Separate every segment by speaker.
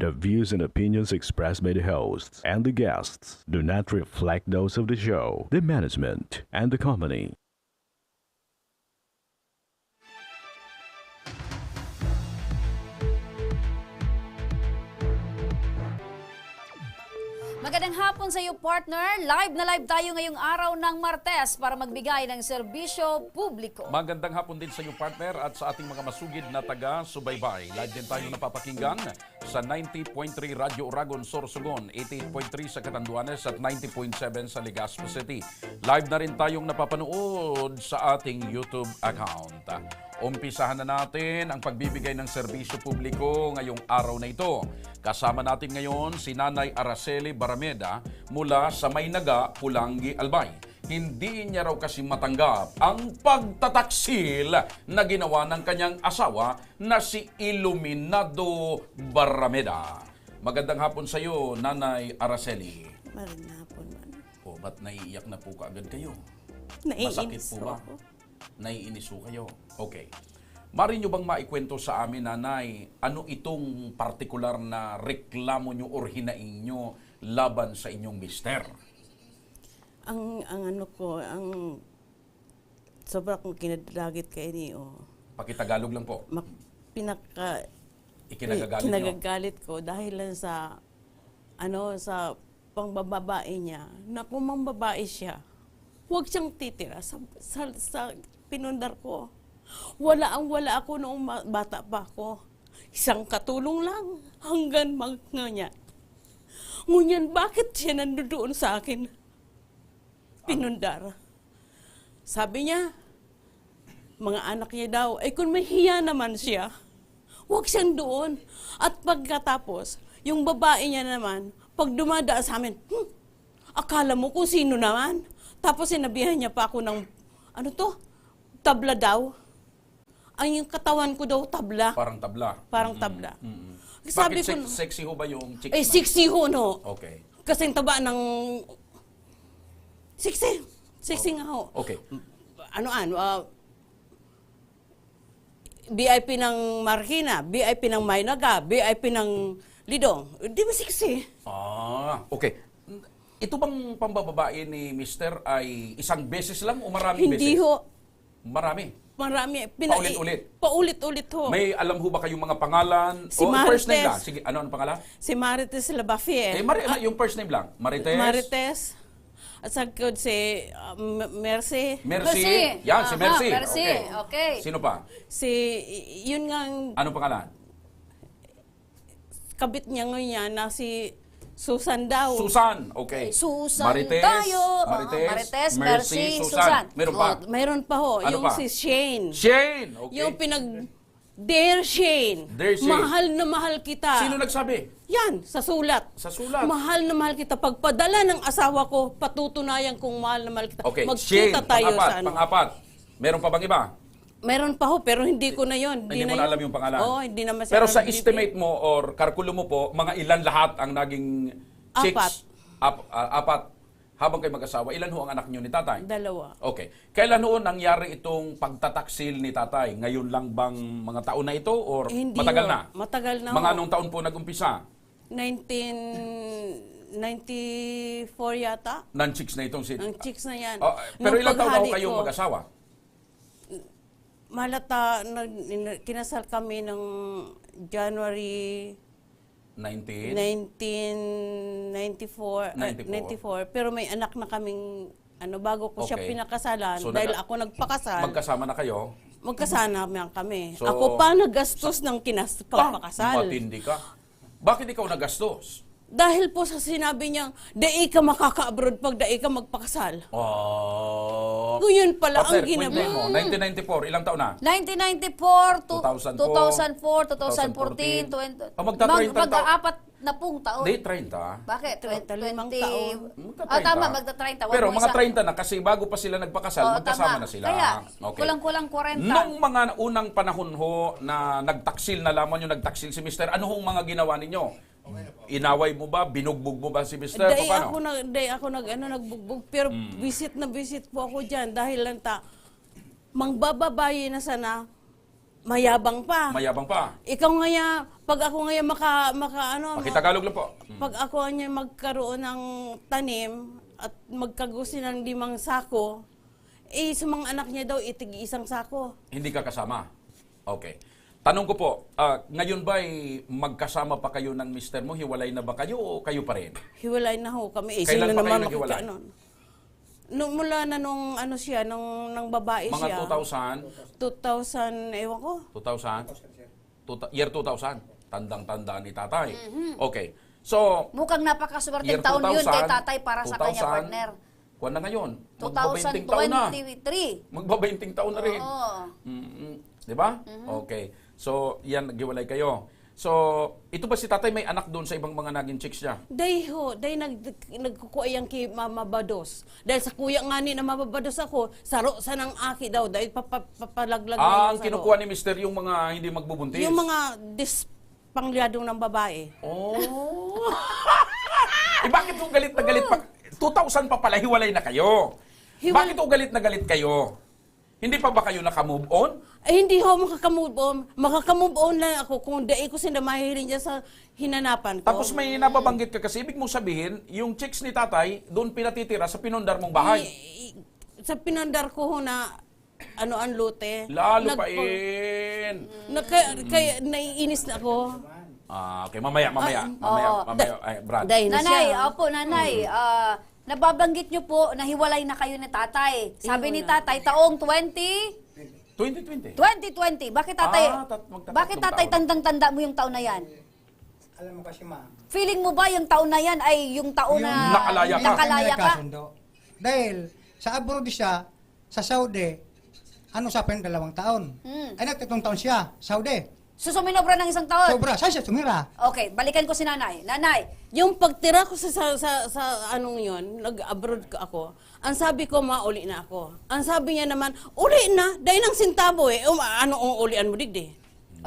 Speaker 1: The views and opinions expressed by the hosts and the guests do not reflect those of the show, the management, and the company.
Speaker 2: Magandang hapon sa iyo, partner. Live na live tayo ngayong araw ng Martes para magbigay ng serbisyo publiko.
Speaker 3: Magandang hapon din sa iyo, partner, at sa ating mga masugid na taga-subaybay. Live din tayo napapakinggan sa 90.3 Radyo Uragon, Sorsogon, 88.3 sa Catanduanes at 90.7 sa Legazpi City. Live na rin tayong napapanood sa ating YouTube account. Umpisahan na natin ang pagbibigay ng serbisyo publiko ngayong araw na ito. Kasama natin ngayon si Nanay Araceli Barameda mula sa Maynaga, Pulangi, Albay. Hindi niya raw kasi matanggap ang pagtataksil na ginawa ng kanyang asawa na si Iluminado Barameda. Magandang hapon sa iyo, Nanay Araceli.
Speaker 4: Magandang hapon, man.
Speaker 3: O, ba't naiiyak na po kaagad kayo?
Speaker 4: Naiinis
Speaker 3: Masakit po ba?
Speaker 4: ako.
Speaker 3: Naiinis po kayo? Okay. Mari nyo bang maikwento sa amin, Nanay, ano itong partikular na reklamo nyo or hinaing nyo laban sa inyong mister?
Speaker 4: Ang ano ko, ang sobra kong kinadagit kay ni
Speaker 3: Pakitagalog lang po. Ikinagagalit nyo.
Speaker 4: Kinagagalit ko dahil lang sa sa pangbababae niya na kung mambabae siya, huwag siyang titira sa pinundar ko. Wala ako noong bata pa ako. Isang katulong lang hanggang niya. Ngunyan, bakit siya nandoon sa akin? Pinundar. Sabi niya, mga anak niya daw, kung may hiya naman siya, huwag siyang doon. At pagkatapos, yung babae niya naman, pag dumadaan sa amin, akala mo kung sino naman? Tapos sinabihan niya pa ako ng, tabla daw. Ang yung katawan ko daw tabla.
Speaker 3: Parang tabla.
Speaker 4: Parang tabla.
Speaker 3: Sabi bakit sexy ho ba yung chicks na?
Speaker 4: Sexy ho, no?
Speaker 3: Okay.
Speaker 4: Kasing taba ng... Sexy. Sexy nga ho.
Speaker 3: Okay.
Speaker 4: VIP ng Marikina, VIP ng Maynaga, VIP ng Lidong. Di ba sexy?
Speaker 3: Okay. Ito bang pambababae ni Mister ay isang beses lang o maraming beses?
Speaker 4: Hindi ho.
Speaker 3: Marami. Paulit-ulit?
Speaker 4: Paulit-ulit ho.
Speaker 3: May alam ho ba kayong mga pangalan?
Speaker 4: Si
Speaker 3: first name
Speaker 4: Marites.
Speaker 3: lang. Sige, ano ang pangalan?
Speaker 4: Si Marites Labafie.
Speaker 3: Yung first name lang. Marites?
Speaker 4: Marites. At sagkod si Mercy.
Speaker 3: Mercy. Yan, si Mercy.
Speaker 2: Mercy. Okay.
Speaker 3: Sino pa?
Speaker 4: Yun nga,
Speaker 3: Anong pangalan?
Speaker 4: kabit niya ngayon na si Susan daw.
Speaker 3: Susan. Okay.
Speaker 2: Susan
Speaker 3: Marites,
Speaker 2: tayo.
Speaker 3: Marites,
Speaker 2: Mercy, Susan.
Speaker 3: Meron pa?
Speaker 4: Mayroon pa ho.
Speaker 3: Ano
Speaker 4: yung
Speaker 3: pa?
Speaker 4: si Shane.
Speaker 3: Shane. Okay.
Speaker 4: Yung Dear Shane,
Speaker 3: Dear Shane.
Speaker 4: mahal na mahal kita.
Speaker 3: Sino nagsabi?
Speaker 4: Yan, sa sulat.
Speaker 3: Sa sulat.
Speaker 4: Mahal na mahal kita. Pagpadala ng asawa ko, patutunayan kong mahal na mahal kita.
Speaker 3: Okay.
Speaker 4: Magkita
Speaker 3: Shane,
Speaker 4: tayo
Speaker 3: pang-apat.
Speaker 4: sa ano.
Speaker 3: Pang-apat. Meron pa bang iba?
Speaker 4: Meron pa ho, pero hindi ko na yun.
Speaker 3: Hindi mo na alam yung pangalan?
Speaker 4: Oo, hindi naman siya.
Speaker 3: Pero sa estimate mo or kalkulo mo po, mga ilan lahat ang naging chicks? Apat. Habang kayo mag-asawa, ilan ho ang anak nyo ni tatay?
Speaker 4: 2.
Speaker 3: Okay. Kailan ho nangyari itong pagtataksil ni tatay? Ngayon lang bang mga taon na ito or
Speaker 4: Hindi
Speaker 3: matagal
Speaker 4: ho.
Speaker 3: na?
Speaker 4: Matagal na
Speaker 3: Mga
Speaker 4: ho.
Speaker 3: anong taon po nag-umpisa?
Speaker 4: 1994 yata.
Speaker 3: Non-chicks na itong si...
Speaker 4: Ang chicks na yan.
Speaker 3: Pero
Speaker 4: Nung
Speaker 3: ilang taon na ho
Speaker 4: paghali
Speaker 3: kayong
Speaker 4: ko,
Speaker 3: mag-asawa?
Speaker 4: Malata, kinasal kami ng January 1994. 94. Pero may anak na kaming, bago ko siya
Speaker 3: Okay.
Speaker 4: pinakasalan,
Speaker 3: So,
Speaker 4: dahil ako nagpakasal,
Speaker 3: Magkasama na kayo?
Speaker 4: magkasana kami.
Speaker 3: So,
Speaker 4: ako pa nagastos ng pagpakasal.
Speaker 3: Matindi ka. Bakit ikaw nagastos?
Speaker 4: Dahil po sa sinabi niyang, dai ka makaka-abroad pag dai ka magpakasal. Yun pala ang
Speaker 3: Partner,
Speaker 4: ginawa.
Speaker 3: kwento mo, 1994, ilang taon na?
Speaker 2: 1994,
Speaker 3: 2004,
Speaker 2: 2014, 20...
Speaker 3: magta-30
Speaker 2: Mag-aapat na pong taon.
Speaker 3: Di, 30.
Speaker 2: Bakit?
Speaker 4: 35 taon.
Speaker 2: Tama, magta-30.
Speaker 3: Pero mga 30 na kasi bago pa sila nagpakasal, magkasama na sila.
Speaker 2: Kaya,
Speaker 3: Okay.
Speaker 2: kulang-kulang 40.
Speaker 3: Nung mga unang panahon ho na nagtaksil, nalaman nyo nagtaksil si Mister, ano hong mga ginawa ninyo? Inaway mo ba? Binugbog mo ba si Mister? Paano?
Speaker 4: Ako nagbugbog. Pero visit na visit po ako dyan dahil lang mangbababayi na sana mayabang pa.
Speaker 3: Mayabang pa.
Speaker 4: Ikaw ngaya, pag ako ngaya
Speaker 3: Pakitagalog lang po.
Speaker 4: pag ako ngaya magkaroon ng tanim at magkagusin ng 5 sako, sa mga anak niya daw itig isang sako.
Speaker 3: Hindi ka kasama. Okay. Tanong ko po, ngayon ba magkasama pa kayo ng mister mo? Hiwalay na ba kayo o kayo pa rin?
Speaker 4: Hiwalay na ho kami.
Speaker 3: Kailan
Speaker 4: Sino
Speaker 3: pa kayo
Speaker 4: naman
Speaker 3: naghiwalay?
Speaker 4: Nung mula na nung siya, nung babae
Speaker 3: Mga
Speaker 4: siya. 2000, ewan ko.
Speaker 3: 2000? Year 2000. Tandang-tanda ni tatay. Okay. So,
Speaker 2: Mukhang napakaswerteng
Speaker 3: year
Speaker 2: taon yun
Speaker 3: 2000,
Speaker 2: kay tatay para sa kanya,
Speaker 3: 2000,
Speaker 2: partner.
Speaker 3: Kuwan na ngayon. Magbabainting taon na.
Speaker 2: 2023.
Speaker 3: Magbabainting taon na rin.
Speaker 2: Oo.
Speaker 3: Di ba? Okay. So, yan, naghiwalay kayo. So, ito ba si tatay may anak doon sa ibang mga naging chicks niya?
Speaker 4: Dahil nagkukuayang ki mamabados. Dahil sa kuya nga ni na mababados ako, saro sa ng aki daw, dahil papalaglag na
Speaker 3: Ang kinukuha ni mister yung mga hindi magbubuntis?
Speaker 4: yung mga dispangyadong ng babae.
Speaker 3: Oh. Bakit yung galit na galit pa? 2000 pa pala, hiwalay na kayo. Bakit yung galit na galit kayo? Hindi pa ba kayo naka-move on?
Speaker 4: Hindi ho makakamove on. Makakamove on lang ako kung dahil ko sinamahirin dyan sa hinanapan ko.
Speaker 3: Tapos may nababanggit ka kasi, ibig mong sabihin, yung chicks ni tatay, doon pinatitira sa pinundar mong bahay.
Speaker 4: Sa pinandar ko ho na ang lute.
Speaker 3: Lalo pa in.
Speaker 4: Kaya naiinis na ako.
Speaker 3: Okay, mamaya. Ay, Brad.
Speaker 4: Dahil na
Speaker 2: Nanay,
Speaker 4: siya.
Speaker 2: opo, nanay. Nababanggit niyo po na hiwalay na kayo ni tatay. Sabi ni tatay, taong
Speaker 3: 2020.
Speaker 2: 2020. Bakit tatay,
Speaker 3: magtatatlong
Speaker 2: bakit tatay
Speaker 3: taon.
Speaker 2: tandang-tanda mo yung taon na yan?
Speaker 5: Alam mo kasi ma'am,
Speaker 2: Feeling mo ba yung taon na yan ay yung taon na
Speaker 3: Nakalaya ka.
Speaker 2: nakalaya ka?
Speaker 5: nagkasundo. Dahil sa abroad siya, sa Saudi, sa 2 taon. Ay, 3 taon siya, Saudi.
Speaker 2: So suminobra ng isang taon?
Speaker 5: Sobra, saan siya tumira?
Speaker 2: Okay, balikan ko si nanay. Nanay,
Speaker 4: Yung pagtira ko sa anong yon, nag-abroad ko ako, ang sabi ko, mauli na ako. Ang sabi niya naman, uli na, dahil ng sintabo anong ulian mo digdi?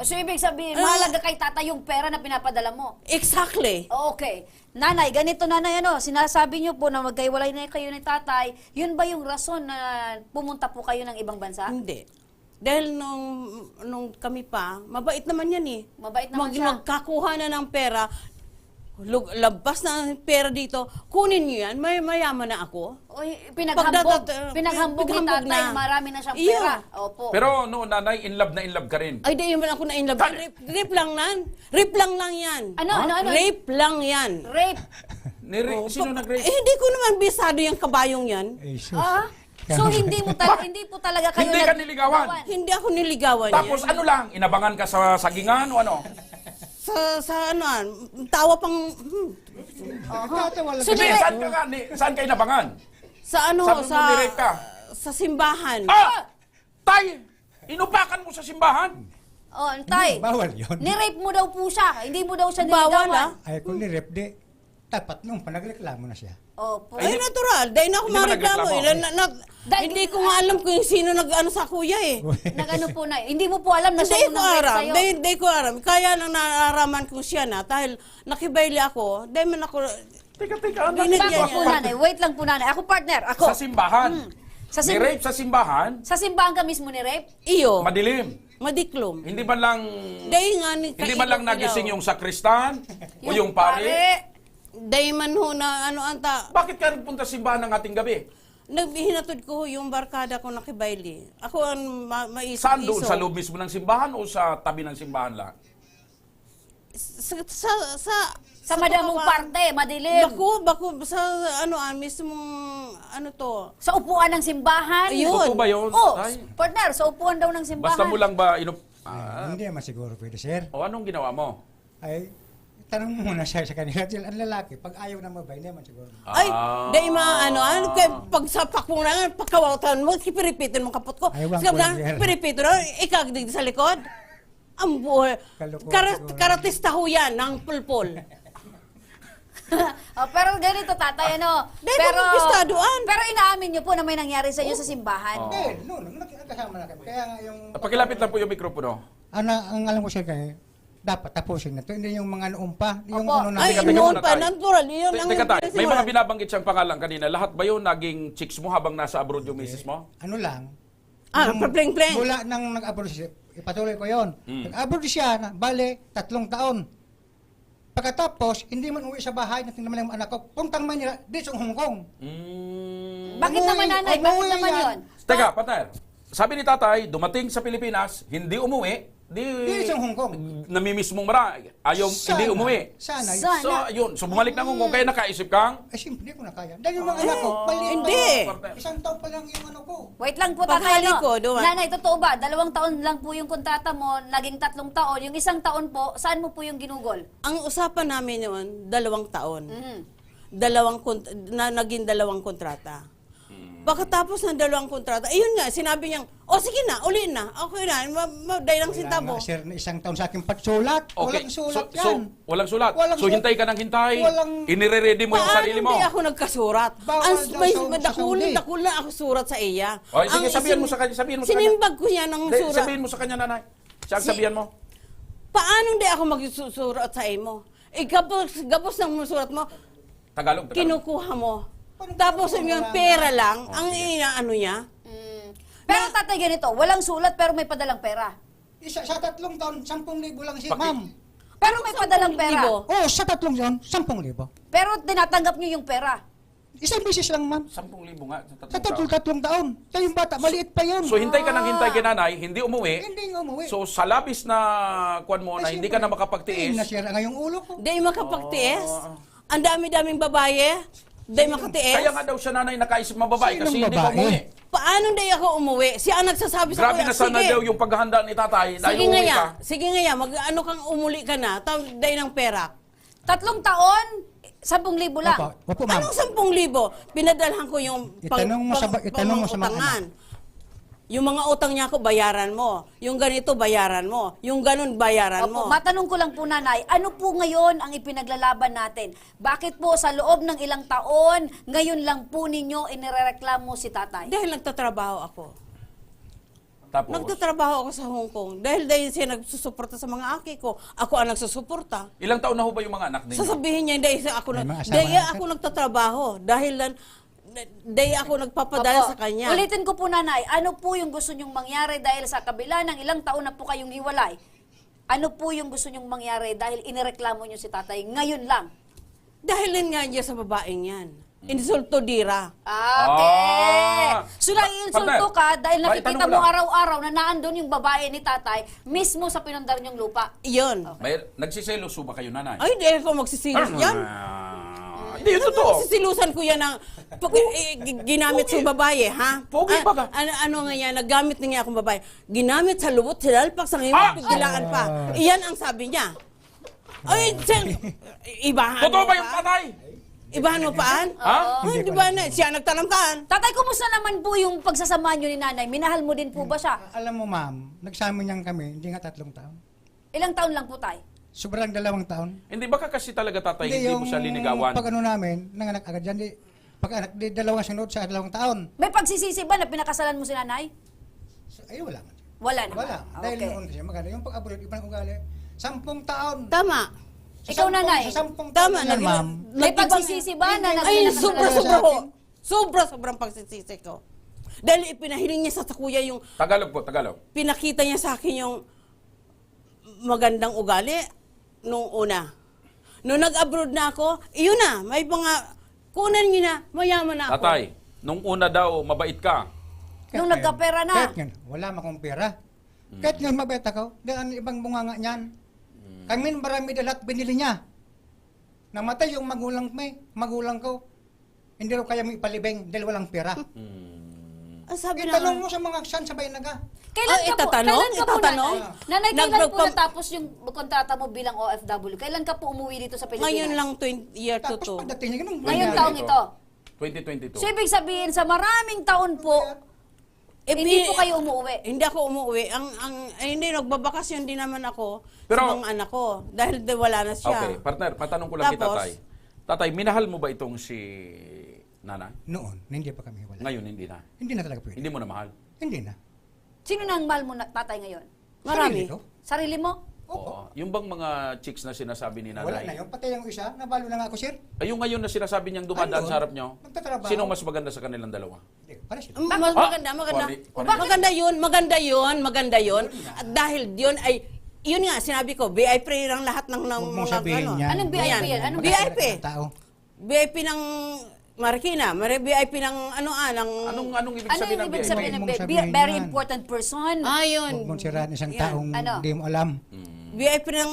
Speaker 2: so ibig sabihin, mahalaga kay tatay yung pera na pinapadala mo.
Speaker 4: Exactly.
Speaker 2: Okay. Nanay, ganito nanay, sinasabi niyo po na magkaiwalay na kayo ni tatay, yun ba yung rason na pumunta po kayo ng ibang bansa?
Speaker 4: Hindi. Dahil nung kami pa, mabait naman yan eh.
Speaker 2: Mabait naman siya.
Speaker 4: Magkakuha na ng pera, labas na ng pera dito, kunin niyo yan, mayaman na ako.
Speaker 2: Oy, pinaghambog ni
Speaker 4: Pinaghambog
Speaker 2: tatay na marami na siyang pera. Opo.
Speaker 3: Pero no, nanay, in love ka rin.
Speaker 4: Ay, di naman ako na-inlove. Rape lang nan. Rape lang yan.
Speaker 2: Ano?
Speaker 4: Rape lang yan.
Speaker 2: Rape.
Speaker 3: Sino nag-rape?
Speaker 4: Hindi ko naman bisado yung kabayong yan.
Speaker 2: Ah? So hindi po talaga kayo
Speaker 3: Hindi ka niligawan?
Speaker 4: Hindi ako niligawan
Speaker 3: Tapos
Speaker 4: yan.
Speaker 3: ano lang, inabangan ka sa sagingan o ano?
Speaker 4: Sa tawa pang,
Speaker 5: Nagtatawa lang
Speaker 2: So,
Speaker 3: Hindi,
Speaker 5: kasi.
Speaker 3: saan ka inabangan?
Speaker 4: sa
Speaker 3: Sabi mo ni-rape ka?
Speaker 4: sa simbahan.
Speaker 3: Tay! Inupakan mo sa simbahan?
Speaker 2: Oh, tay.
Speaker 5: Bawal yun.
Speaker 2: Ni-rape mo daw po siya. Hindi mo daw siya
Speaker 4: Bawal
Speaker 2: niligawan.
Speaker 5: Ay, kung ni-rep di, tapat nung panagreklamo na siya.
Speaker 2: Opo.
Speaker 4: Ay, natural. Dahil na ako
Speaker 3: Hindi ba
Speaker 4: mareklamo.
Speaker 3: nagreklamo?
Speaker 4: Hindi ko nga alam kung sino nag-ano sa kuya eh.
Speaker 2: Nag-ano po na. Hindi mo po alam na siya
Speaker 4: Hindi
Speaker 2: yung
Speaker 4: ko
Speaker 2: nag-rape
Speaker 4: aram.
Speaker 2: sa'yo.
Speaker 4: Hindi ko aram. Kaya nang nararaman ko siya na. Dahil nakibayli ako. Dahil man ako.
Speaker 3: Teka,
Speaker 4: Binigyan
Speaker 2: Bakit po
Speaker 4: niya.
Speaker 2: nanay? Wait lang po nanay. Ako partner. Ako.
Speaker 3: Sa simbahan?
Speaker 2: Sa sim-
Speaker 3: Ni-rape sa simbahan?
Speaker 2: Sa simbahan ka mismo ni-rape?
Speaker 4: Iyo.
Speaker 3: Madilim.
Speaker 4: Madiklom.
Speaker 3: Hindi man lang
Speaker 4: Dahil nga ni
Speaker 3: hindi man lang nagising yung sakristan o yung pare.
Speaker 4: Dahil man ho na ano anta.
Speaker 3: Bakit ka rin punta sa simbahan ng ating gabi?
Speaker 4: Hinatod ko yung barkada ko na kibayli. Ako ang maisip-isip.
Speaker 3: Saan doon? Sa loob mismo ng simbahan o sa tabi ng simbahan lang?
Speaker 2: Sa madamong parte, madilim.
Speaker 4: Baku, sa mismong, to.
Speaker 2: Sa upuan ng simbahan.
Speaker 4: Ayun.
Speaker 3: Totoo ba yun?
Speaker 2: Oh,
Speaker 3: Tay?
Speaker 2: partner, sa upuan daw ng simbahan.
Speaker 3: Basta mo lang ba
Speaker 5: Hindi naman siguro pwede, sir.
Speaker 3: o anong ginawa mo?
Speaker 5: Ay, tanong mo muna siya sa kanila. Ang lalaki, pag ayaw na mabay, hindi naman siguro.
Speaker 4: Ay, dahil pag sapak mo na, pagkawatan mo, kipiripitin mo kapot ko.
Speaker 5: Ay, wag
Speaker 4: Sabi
Speaker 5: ko
Speaker 4: na,
Speaker 5: yan.
Speaker 4: piripito na, ikagdig sa likod. Ang buhay.
Speaker 5: Kalokohan siguro.
Speaker 4: Karatista ho yan, ng pulpol.
Speaker 2: Pero ganito tatay,
Speaker 4: Dahil pagpistaduan.
Speaker 2: Pero inaamin niyo po na may nangyari sa inyo sa simbahan.
Speaker 5: Hindi, nagkasama na kami. Kaya nga yung...
Speaker 3: Pakilapit lang po yung mikropono.
Speaker 5: ang alam ko, sir, kaya dapat tapusin na to. Hindi yung mga noon pa. Yung
Speaker 2: Opo.
Speaker 5: ano na...
Speaker 4: Ay,
Speaker 3: Teka
Speaker 4: noon
Speaker 3: muna
Speaker 4: pa,
Speaker 3: tayo.
Speaker 4: natural. Yun ang
Speaker 3: Teka tayo, may
Speaker 4: pinasimulan.
Speaker 3: mga binabanggit siyang pangalan kanina. Lahat ba yun naging chicks mo habang nasa abroad yung misis mo?
Speaker 5: Ano lang,
Speaker 4: pleng-pleng.
Speaker 5: Mula nang nag-abroad siya, ipatuloy ko yon. Nag-abroad siya, bale, 3 taon. Pagkatapos, hindi man uwi sa bahay, natin naman yung anak ko, puntang Manila, dito sa Hong Kong.
Speaker 2: Bakit naman, nanay? Bakit
Speaker 5: umuwi
Speaker 2: naman
Speaker 5: yan.
Speaker 2: yun?
Speaker 3: Teka, partner. Sabi ni tatay, dumating sa Pilipinas, hindi umuwi,
Speaker 5: Dito sa Hong Kong.
Speaker 3: namimiss mong mara, ayaw, hindi umuwi.
Speaker 5: Sana.
Speaker 2: Sana.
Speaker 3: So, yun. So, bumalik na Hong Kong, kaya nakaisip kang,
Speaker 5: Eh, siyempre, hindi ko na kaya. Dahil yung mga anak ko, maliit
Speaker 4: Hindi.
Speaker 5: pa. Isang taon pa lang yung ano ko.
Speaker 2: Wait lang po,
Speaker 4: Paghali
Speaker 2: tatay.
Speaker 4: ko, doon.
Speaker 2: Nanay, totoo ba? 2 taon lang po yung kontrata mo, naging 3 taon. Yung 1 taon po, saan mo po yung ginugol?
Speaker 4: Ang usapan namin noon, 2 taon.
Speaker 2: Mhm.
Speaker 4: Naging 2 kontrata. Pagkatapos ng 2 kontrata, ayun nga, sinabi niyang, sige na, uli na, okay na, dahil lang sintabo.
Speaker 5: Wala nga, sir, na isang taon sa akin pagsulat.
Speaker 3: okay,
Speaker 5: Walang sulat
Speaker 3: so,
Speaker 5: yan.
Speaker 3: walang sulat.
Speaker 5: Walang
Speaker 3: So, hintay ka ng hintay,
Speaker 5: Walang-
Speaker 3: inire-ready mo yung
Speaker 4: Paano
Speaker 3: sarili mo.
Speaker 4: hindi ako nagkasurat?
Speaker 5: Bawal daw sa Saudi.
Speaker 4: Dakul na ako surat sa iya.
Speaker 3: Okay, sige,
Speaker 4: Ang
Speaker 3: sabihan mo sa kanya, sabihin mo sa kanya.
Speaker 4: Sinimbag ko niya ng
Speaker 3: Hindi,
Speaker 4: surat.
Speaker 3: sabihin mo sa kanya, nanay. Siya ang
Speaker 4: Si-
Speaker 3: sabihan mo.
Speaker 4: Paano hindi ako magsusurat sa imo? Gapos ng surat mo,
Speaker 3: Tagalog.
Speaker 4: kinukuha mo.
Speaker 5: Paano
Speaker 4: Tapos
Speaker 5: kinukuha?
Speaker 4: yung pera lang, ang inaano niya.
Speaker 2: Pero tatay, ganito, walang sulat pero may padalang pera.
Speaker 5: Sa 3 taon, 10,000 lang siya,
Speaker 3: Paki-
Speaker 5: ma'am.
Speaker 2: Pero may padalang pera.
Speaker 4: 10,000.
Speaker 5: Oh, sa 3 taon, 10,000.
Speaker 2: Pero tinatanggap nyo yung pera.
Speaker 5: Isang beses lang, ma'am.
Speaker 3: 10,000 nga.
Speaker 5: Sa 3 taon. Kaya yung bata, maliit pa yun.
Speaker 3: So, hintay ka ng hintay kay nanay, hindi umuwi.
Speaker 5: Hindi nga umuwi.
Speaker 3: So, sa labis na kwan mo na hindi ka na makapagtiis,
Speaker 5: Nasira nga yung ulo ko.
Speaker 4: Di makapagtiis. Ang dami-daming babae. Di makatiis.
Speaker 3: kaya nga daw siya nanay nakaisip mababae
Speaker 5: Sinong
Speaker 3: kasi hindi ka
Speaker 5: babae?
Speaker 3: umuwi.
Speaker 4: Paano di ako umuwi? Siya ang nagsasabi sa
Speaker 3: Grabe
Speaker 4: kuya.
Speaker 3: na sana
Speaker 4: Sige.
Speaker 3: daw yung paghahanda ni tatay dahil
Speaker 4: Sige nga
Speaker 3: umuwi
Speaker 4: ya.
Speaker 3: ka.
Speaker 4: Sige nga ya. Ano kang umuli ka na. Dahil ng pera.
Speaker 2: 3 taon, 10,000 lang.
Speaker 5: Opo, ma'am.
Speaker 4: Anong 10,000? Pinadalhan ko yung
Speaker 5: Itanong mo sa mga
Speaker 4: pangutangan. Yung mga utang niya ako, bayaran mo. Yung ganito, bayaran mo. Yung ganun, bayaran
Speaker 2: Opo,
Speaker 4: mo.
Speaker 2: matanong ko lang po, nanay, ano po ngayon ang ipinaglalaban natin? Bakit po sa loob ng ilang taon, ngayon lang po ninyo inirereklamo si tatay?
Speaker 4: Dahil nagtatrabaho ako.
Speaker 3: Tapos,
Speaker 4: Nagtatrabaho ako sa Hong Kong. Dahil siya nagsusuporta sa mga aki ko. Ako ang nagsusuporta.
Speaker 3: ilang taon na ho ba yung mga anak ninyo?
Speaker 4: Sasabihin niya, dahil ako,
Speaker 5: May mga asawa
Speaker 4: dahil
Speaker 5: na,
Speaker 4: ako nagtatrabaho. Dahil ako nagpapadala
Speaker 2: Opo.
Speaker 4: sa kanya.
Speaker 2: Ulitin ko po, nanay, ano po yung gusto nyong mangyari dahil sa kabila ng ilang taon na po kayong hiwalay? Ano po yung gusto nyong mangyari dahil inireklamo nyo si tatay ngayon lang?
Speaker 4: Dahil nga niya sa babaeng yan. Insulto dira.
Speaker 2: Okay.
Speaker 3: Ah.
Speaker 2: So, naiinsulto ka dahil
Speaker 3: Bakit
Speaker 2: nakikita
Speaker 3: tanong
Speaker 2: mo
Speaker 3: lang?
Speaker 2: araw-araw na naandun yung babae ni tatay mismo sa pinundar nyong lupa.
Speaker 4: Iyon.
Speaker 3: May, nagsiselos ba kayo nanay?
Speaker 4: Ay, dahil ko magsisilos yan.
Speaker 3: Hindi yun totoo.
Speaker 4: Sisilusan ko yan ng ginamit sa babae, ha?
Speaker 3: Pogi ba ka?
Speaker 4: Ano nga yan, naggamit na nga akong babae. Ginamit sa lubot, silalpak sa ngayon, pigilaan pa. Iyan ang sabi niya. Ay, ibahan
Speaker 3: Totoo
Speaker 4: mo
Speaker 3: ba yung
Speaker 4: pa?
Speaker 3: patay?
Speaker 4: Ibahan mo paan?
Speaker 3: Ha?
Speaker 4: Ay, di ba na? Siya nagtanamtaan.
Speaker 2: Tatay, kumusta naman po yung pagsasama nyo ni nanay? Minahal mo din po ba siya?
Speaker 5: Alam mo, ma'am, nagsama niyan kami, hindi nga 3 taon.
Speaker 2: Ilang taon lang po, tay?
Speaker 5: Sobrang 2 taon.
Speaker 3: Hindi baka kasi talaga tatay hindi mo siya linigawan?
Speaker 5: pag ano namin, nanganak agad dyan, pag anak, 2 sunod sa 2 taon.
Speaker 2: May pagsisisi ba na pinakasalan mo si nanay?
Speaker 5: So, ay, wala man.
Speaker 2: Wala naman.
Speaker 5: Wala. Dahil
Speaker 2: Okay.
Speaker 5: noon kasi maganda. Yung pag-abroad, ibang ugali. 10 taon.
Speaker 4: Tama.
Speaker 2: Ikaw, nanay.
Speaker 5: Sa 10 taon
Speaker 4: Tama.
Speaker 5: na yan, ma'am.
Speaker 2: May pagsisisi ba na
Speaker 4: Ay,
Speaker 2: nagpinakasalan
Speaker 4: sobra-sobra
Speaker 2: mo?
Speaker 4: ko. Sobra-sobrang pagsisisi ko. Dahil ipinahiling niya sa kuya yung,
Speaker 3: Tagalog po, Tagalog.
Speaker 4: pinakita niya sa akin yung magandang ugali nung una. Nung nag-abroad na ako, iyon na, may mga, kunan niyo na, mayaman na ako.
Speaker 3: Tatay, nung una daw, mabait ka.
Speaker 2: Nung nagkapera na.
Speaker 5: Kahit nga, wala makong pera. Kahit nga mabait ako, dahil ang ibang bunganga niyan. Kami marami dalat binili niya. Namatay yung magulang ko. Hindi raw kaya mo ipalibing dahil walang pera.
Speaker 4: Ang sabi na,
Speaker 5: Itanong mo sa mga san sabay naga.
Speaker 2: Kailan ka po?
Speaker 4: itatanong?
Speaker 2: Kailan ka po,
Speaker 4: Itatanong?
Speaker 2: nanay? Nanay, kailan po
Speaker 4: Nagpagpam-
Speaker 2: natapos yung kontrata mo bilang OFW? Kailan ka po umuwi dito sa Pilipinas?
Speaker 4: ngayon lang year to
Speaker 5: Tapos
Speaker 4: to.
Speaker 5: pagdating niya, ganun.
Speaker 2: Ngayong
Speaker 3: Nangyari
Speaker 2: taong
Speaker 3: ito.
Speaker 2: ito.
Speaker 3: 2022.
Speaker 2: So, ibig sabihin, sa maraming taon po, hindi po kayo umuwi.
Speaker 4: Hindi ako umuwi. Hindi, nagbabakasyon din naman ako
Speaker 3: Pero-
Speaker 4: sa mga anak ko. Dahil wala na siya.
Speaker 3: Okay, partner, patanong ko lang kita,
Speaker 4: Tapos,
Speaker 3: Tay. Tatay, minahal mo ba itong si nanay?
Speaker 5: Noon, hindi pa kami wala.
Speaker 3: Ngayon, hindi na.
Speaker 5: Hindi na talaga pwede.
Speaker 3: Hindi mo na mahal.
Speaker 5: Hindi na.
Speaker 2: Sino nang mahal mo na tatay ngayon?
Speaker 4: marami.
Speaker 5: Sarili ko.
Speaker 2: Sarili mo?
Speaker 3: Oo. Yung bang mga chicks na sinasabi ni
Speaker 5: Wala na
Speaker 3: nanay?
Speaker 5: yun. Patay yung isa. Nabalo na nga ako, sir.
Speaker 3: Ay, yung ngayon na sinasabi niyang dumadaan
Speaker 5: Ayun,
Speaker 3: sa harap niyo,
Speaker 5: nagtatrabaho.
Speaker 3: sino mas maganda sa kanilang dalawa?
Speaker 5: Para sila.
Speaker 4: Mas maganda. Maganda yun. At dahil yun ay, yun nga, sinabi ko, VIP lang lahat ng
Speaker 5: Huwag mong
Speaker 4: mga
Speaker 5: sabihin
Speaker 4: ano.
Speaker 5: yan.
Speaker 2: Anong VIP yan? Anong
Speaker 4: VIP?
Speaker 5: Tao.
Speaker 4: VIP ng Marikina, VIP ng ng...
Speaker 3: Anong ibig
Speaker 2: Ano
Speaker 3: sabihin
Speaker 2: yung
Speaker 3: ng
Speaker 2: ibig
Speaker 3: VIP?
Speaker 2: sabihin ng
Speaker 5: Huwag mong
Speaker 2: very
Speaker 5: sabihin yan.
Speaker 2: important person?
Speaker 4: Ayun.
Speaker 5: Huwag mong siraan isang
Speaker 4: Yan.
Speaker 5: taong
Speaker 2: Ano?
Speaker 5: hindi mo alam.
Speaker 4: VIP ng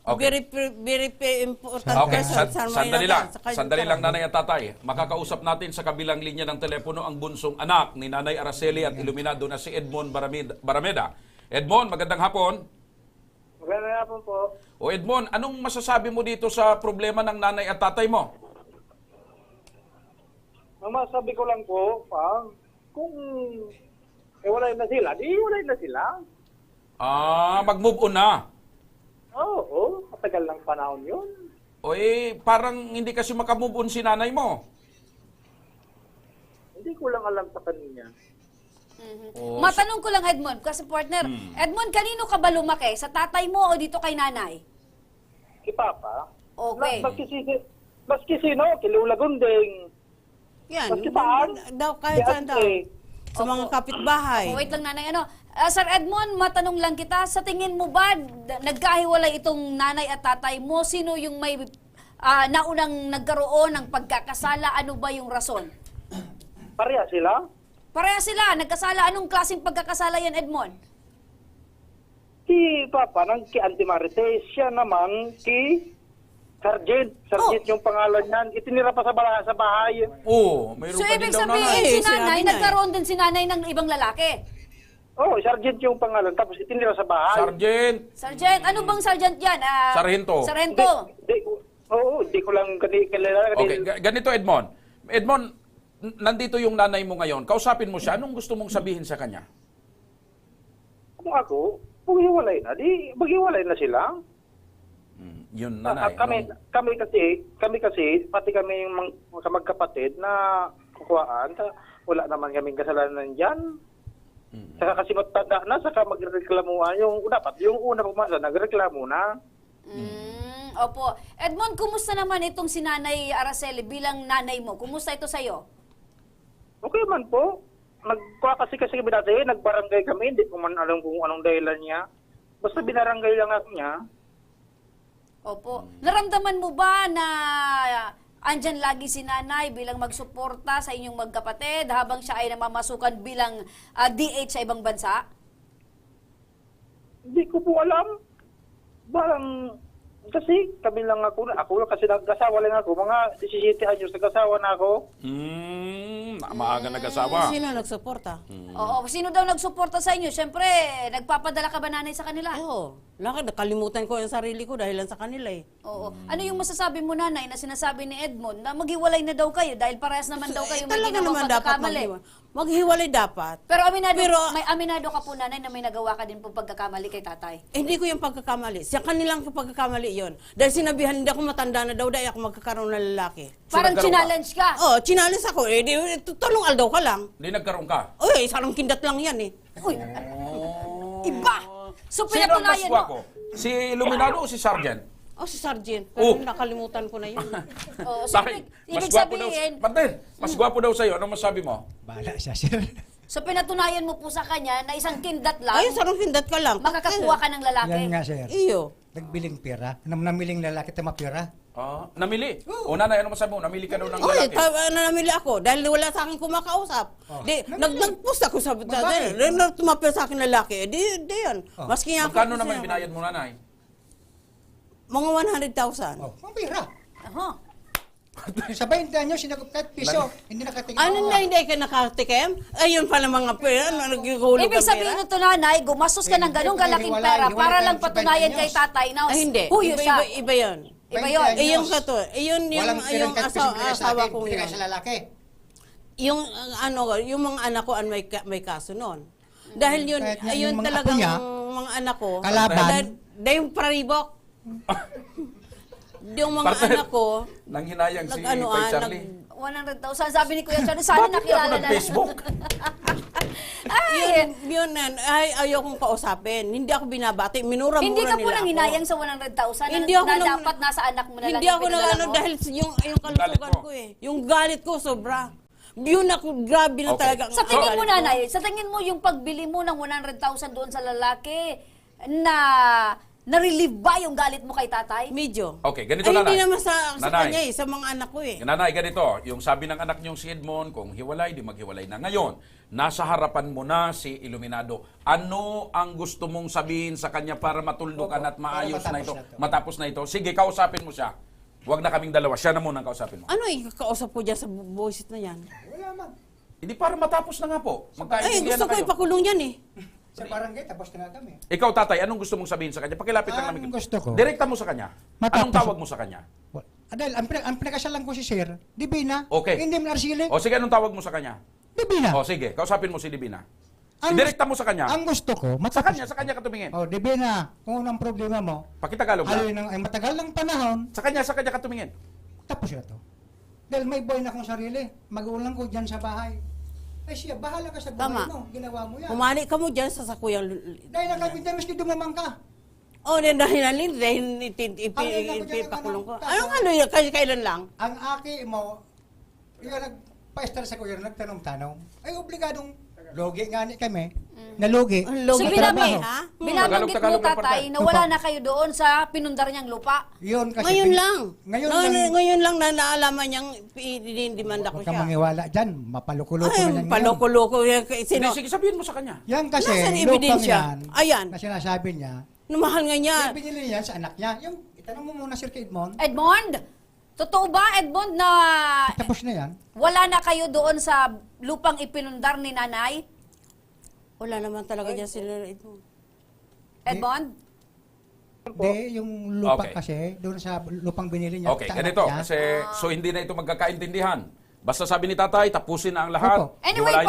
Speaker 3: Okay.
Speaker 4: very important
Speaker 3: Okay,
Speaker 4: person sa
Speaker 3: sandali
Speaker 4: Maynila.
Speaker 3: lang. Sandali lang, nanay at tatay. Makakausap natin sa kabilang linya ng telepono ang bunsong anak ni Nanay Araceli at iluminado na si Edmond Barameda. Edmond, magandang hapon.
Speaker 6: Magandang hapon po.
Speaker 3: O Edmond, anong masasabi mo dito sa problema ng nanay at tatay mo?
Speaker 6: Ang masabi ko lang po, kung walay na sila, di walay na sila.
Speaker 3: Mag-move on na.
Speaker 6: Oo, matagal ng panahon yun.
Speaker 3: O parang hindi kasi makamove on si nanay mo.
Speaker 6: Hindi ko lang alam sa kanya.
Speaker 3: O,
Speaker 2: Matanong ko lang, Edmond, kasi partner, Edmond, kanino ka ba lumaki? Sa tatay mo o dito kay nanay?
Speaker 6: Si Papa.
Speaker 2: Okay.
Speaker 6: Maski sino, kilula gunding.
Speaker 4: Yan.
Speaker 6: Maski saan.
Speaker 4: Daw, kahit
Speaker 6: Si
Speaker 4: saan daw.
Speaker 6: Ate.
Speaker 4: Sa mga kapitbahay.
Speaker 2: Oh, wait lang, nanay. Sir Edmond, matanong lang kita, sa tingin mo ba, nagkahiwalay itong nanay at tatay mo? Sino yung may naunang nagkaroon ng pagkakasala? Ano ba yung rason?
Speaker 6: Pareha sila.
Speaker 2: Pareha sila, nagkasala. Anong klaseng pagkakasala yan, Edmond?
Speaker 6: Si Papa, ki Auntie Marites, siya naman ki Sergeant. Sergeant yung pangalan niyan. Itinira pa sa bahay.
Speaker 3: mayroon
Speaker 2: So,
Speaker 3: pa din
Speaker 2: ibig
Speaker 3: daw
Speaker 2: sabihin,
Speaker 3: nanay.
Speaker 2: si
Speaker 4: sinabi
Speaker 2: nanay,
Speaker 4: na eh.
Speaker 2: nagkaroon din si nanay ng ibang lalaki.
Speaker 6: Sergeant yung pangalan. Tapos itinira sa bahay.
Speaker 3: Sergeant,
Speaker 2: Sergeant, ano bang sergeant yan?
Speaker 3: Sargento.
Speaker 2: Sargento.
Speaker 6: Hindi ko lang kilala.
Speaker 3: Okay, ganito Edmond. Edmond, nandito yung nanay mo ngayon. Kausapin mo siya. Anong gusto mong sabihin sa kanya?
Speaker 6: Kung ako, maghiwalay na. Maghiwalay na sila.
Speaker 3: Yun, nanay.
Speaker 6: Kami kasi, pati kami yung magkapatid na kukuhaan, wala naman kaming kasalanan dyan. Saka kasi matanda na, saka magreklamuhan. Yung una pumasa, nagreklamo na.
Speaker 2: Opo. Edmond, kumusta naman itong si Nanay Araceli bilang nanay mo? Kumusta ito sa'yo?
Speaker 6: Okay man po. Nagkuha kasi kami dati, nagbarangay kami, hindi ko man alam kung anong dahilan niya. Basta binarangay lang ako niya.
Speaker 2: Opo. Naramdaman mo ba na andyan lagi si nanay bilang magsuporta sa inyong magkapatid habang siya ay namamasukan bilang DH sa ibang bansa?
Speaker 6: Hindi ko po alam. Kasi kami lang ako kasi nag-asawa lang ako. Mga 17 anyos nag-asawa na ako.
Speaker 3: Maaga nag-asawa.
Speaker 4: Sino nagsuporta?
Speaker 2: Oo. Sino daw nagsuporta sa inyo? Siyempre, nagpapadala ka ba nanay sa kanila?
Speaker 4: Oo. Nakalimutan ko yung sarili ko dahil lang sa kanila eh.
Speaker 2: Oo. Ano yung masasabi mo, nanay, na sinasabi ni Edmond na maghiwalay na daw kayo dahil parehas naman daw kayo may
Speaker 4: Talaga
Speaker 2: ginawang
Speaker 4: naman dapat
Speaker 2: pagkakamali?
Speaker 4: maghiwalay dapat.
Speaker 2: Pero may aminado ka po, nanay, na may nagawa ka din po pagkakamali kay tatay.
Speaker 4: Hindi ko yung pagkakamali. Sa kanilang pagkakamali yon. Dahil sinabihan, hindi ako matanda na daw, dahil ako magkakaroon ng lalaki.
Speaker 2: Parang
Speaker 3: nagkaroon
Speaker 2: challenge ka.
Speaker 4: Oh, chinalis ako eh. Tulong aldaw ka lang.
Speaker 3: Hindi nagkaroon ka.
Speaker 4: Uy, sarang kindat lang yan eh.
Speaker 2: Uy, iba! So,
Speaker 3: Sino ang mas
Speaker 2: pinatunayan
Speaker 3: gwapo?
Speaker 2: mo.
Speaker 3: Si Iluminado o si Sergeant?
Speaker 4: Oh, si Sergeant.
Speaker 3: Oh.
Speaker 4: Pero nakalimutan ko na yun.
Speaker 2: Oo, so,
Speaker 3: Bakit? Mas
Speaker 2: ibig
Speaker 3: gwapo daw.
Speaker 2: sabihin,
Speaker 3: Partner, mas gwapo daw sa'yo. Anong masabi mo?
Speaker 5: Bahala siya, sir.
Speaker 2: so pinatunayan mo po sa kanya na isang kindat lang,
Speaker 4: Ay, sarang kindat ka lang.
Speaker 2: makakakuha ka ng lalaki.
Speaker 5: Yan nga, sir.
Speaker 4: Iyo.
Speaker 5: Nagbiling pera. Namiling lalaki tama pera.
Speaker 3: Namili. O nanay, ano masabi mo? Namili ka daw ng
Speaker 4: Uy,
Speaker 3: lalaki.
Speaker 4: namili ako dahil wala sa akin kumakausap. Nag-post ako sa
Speaker 5: Babae.
Speaker 4: tumapil sa akin lalaki. Di yan. Maski nga
Speaker 3: Magkano naman binayad mo, nanay?
Speaker 4: Mga 100,000.
Speaker 5: Oh, ang pera.
Speaker 2: Aha.
Speaker 5: Sa 20 anyos, sinagop kahit piso. Hindi nakatingin.
Speaker 4: Ano na hindi ka nakatikim? Ayun pala mga pera. Naghihulog
Speaker 2: Ibig
Speaker 4: ang
Speaker 2: sabihin
Speaker 4: pera.
Speaker 2: nito, nanay, gumastos ka ng ganong kalaking pera para lang patunayan kay tatay na
Speaker 4: Ay, hindi.
Speaker 2: huyo siya.
Speaker 4: Iba yun.
Speaker 2: Iba yun.
Speaker 5: Ay,
Speaker 4: Yung kato. Ayun yung asawa kong
Speaker 5: Pinagay
Speaker 4: yun.
Speaker 5: sa lalaki.
Speaker 4: Yung yung mga anak ko ang may kaso noon. Dahil yun,
Speaker 5: Kahit nga
Speaker 4: ayun
Speaker 5: yung mga
Speaker 4: talagang
Speaker 5: apo niya,
Speaker 4: mga anak ko.
Speaker 5: kalaban.
Speaker 4: Dahil yung paribok. Yung mga
Speaker 3: Partner,
Speaker 4: anak ko,
Speaker 3: nanghinayang si
Speaker 4: nag-ano,
Speaker 3: Kay
Speaker 4: ah,
Speaker 3: Charlie.
Speaker 2: 100,000. Sabi ni Kuya Charlie, sana
Speaker 3: Bakit ako
Speaker 2: nakilala na.
Speaker 3: nag-Facebook?
Speaker 4: yun, ay, ayaw kong kausapin. Hindi ako binabati. Minura-mura nila
Speaker 2: Hindi ka po
Speaker 4: ako.
Speaker 2: nang hinayang sa 100,000
Speaker 4: Hindi
Speaker 2: na,
Speaker 4: ako
Speaker 2: na
Speaker 4: nang-
Speaker 2: dapat nasa anak mo na lang
Speaker 4: Hindi
Speaker 2: yung
Speaker 4: ako
Speaker 2: pinadala
Speaker 4: nag-ano
Speaker 2: mo?
Speaker 4: dahil yung kalusugan
Speaker 3: mo.
Speaker 4: ko eh. Yung galit ko sobra. Yun ako, grabe na
Speaker 3: Okay.
Speaker 4: talaga.
Speaker 2: Sa tingin mo,
Speaker 4: galit ko.
Speaker 2: nanay, sa tingin mo yung pagbili mo ng 100,000 doon sa lalaki na na-relieve ba yung galit mo kay tatay?
Speaker 4: Medyo.
Speaker 3: Okay, ganito,
Speaker 4: Ay,
Speaker 3: nanay.
Speaker 4: hindi naman sa
Speaker 3: Nanay.
Speaker 4: kanya eh, sa mga anak ko eh.
Speaker 3: Nanay, ganito, yung sabi ng anak niyong si Edmond, kung hiwalay, di maghiwalay na. Ngayon, nasa harapan mo na si Iluminado. Ano ang gusto mong sabihin sa kanya para matuldukan
Speaker 5: Opo,
Speaker 3: at maayos
Speaker 5: para
Speaker 3: na ito?
Speaker 5: matapos na ito.
Speaker 3: Matapos na ito. Sige, kausapin mo siya. Huwag na kaming dalawa. Siya na muna ang kausapin mo.
Speaker 4: Ano yung kakausap ko dyan sa boses na yan?
Speaker 5: Wala man.
Speaker 3: Hindi, para matapos na nga po.
Speaker 4: Ay,
Speaker 3: Magkaintindihan
Speaker 4: gusto
Speaker 3: na
Speaker 4: ko
Speaker 3: kayo.
Speaker 4: ipakulong yan eh.
Speaker 5: Sa barangay, tapos na kami.
Speaker 3: Ikaw, tatay, anong gusto mong sabihin sa kanya? Pakilapit lang
Speaker 5: Ang
Speaker 3: namin.
Speaker 5: gusto ko,
Speaker 3: Direkta mo sa kanya.
Speaker 5: matapos-
Speaker 3: Anong tawag mo sa kanya?
Speaker 5: Adel, ang pinakasalan ko si Sir, Divina.
Speaker 3: Okay.
Speaker 5: Hindi mo narsili.
Speaker 3: O sige, anong tawag mo sa kanya?
Speaker 5: Divina.
Speaker 3: O sige, kausapin mo si Divina.
Speaker 5: Ang
Speaker 3: Direkta mo sa kanya.
Speaker 5: Ang gusto ko,
Speaker 3: Sa kanya ka tumingin.
Speaker 5: Oh, Divina, kung anong problema mo,
Speaker 3: Pakitagalog
Speaker 5: haloy
Speaker 3: na.
Speaker 5: ng ay matagal ng panahon,
Speaker 3: Sa kanya ka tumingin.
Speaker 5: tapos na to. Dahil may boy na akong sarili, magulang ko dyan sa bahay. Ay siya, bahala ka sa buhay
Speaker 4: Tama.
Speaker 5: mo, ginawa mo yan.
Speaker 4: Humali ka mo dyan sa sakuyang...
Speaker 5: Dahil nakapinta, miski dumamang ka.
Speaker 4: Oh, dahil ipakulong ko. Anong ano yun? Kailan lang?
Speaker 5: Ang aki mo, yung nagpa-estar sa kuya, nagtanong-tanong, ay obligadong, logi nga ni kami, nalugi.
Speaker 4: Ang logi
Speaker 2: So,
Speaker 5: sa
Speaker 4: kami,
Speaker 5: trabaho.
Speaker 4: ha?
Speaker 2: Binabanggit mo,
Speaker 3: Tagalog ng
Speaker 2: tatay,
Speaker 3: partner.
Speaker 2: na wala na kayo doon sa pinundar niyang lupa.
Speaker 5: Yun kasi.
Speaker 4: Ngayon lang.
Speaker 5: Ngayon lang.
Speaker 4: lang na naalaman niyang dinidimanda ko
Speaker 5: Huwag kang
Speaker 4: siya.
Speaker 5: mangiwala dyan, mapaloko-loko
Speaker 4: Ay,
Speaker 5: na yan. ngayon.
Speaker 4: paloko-loko. Sino?
Speaker 3: Hindi, sige, sabihin mo sa kanya.
Speaker 5: Yan kasi,
Speaker 4: Nasaan
Speaker 5: lupang
Speaker 4: ebidensya?
Speaker 5: yan,
Speaker 4: Ayan.
Speaker 5: na sinasabi niya,
Speaker 4: Namahal nga niya.
Speaker 5: yung binili niya sa anak niya, yung, itanong mo muna Sir Edmond,
Speaker 2: Edmond, totoo ba, Edmond, na
Speaker 5: tapos na yan.
Speaker 2: wala na kayo doon sa lupang ipinundar ni nanay?
Speaker 4: Wala naman talaga dyan sila.
Speaker 2: Edmond?
Speaker 5: Hindi, yung lupa
Speaker 3: Okay.
Speaker 5: kasi, doon sa lupang binili niya.
Speaker 3: Okay,
Speaker 5: sa anak
Speaker 3: ganito.
Speaker 5: niya.
Speaker 3: Kasi, so hindi na ito magkakaintindihan. Basta sabi ni tatay, tapusin na ang lahat.
Speaker 5: Opo.
Speaker 2: Anyway,
Speaker 3: hiwalay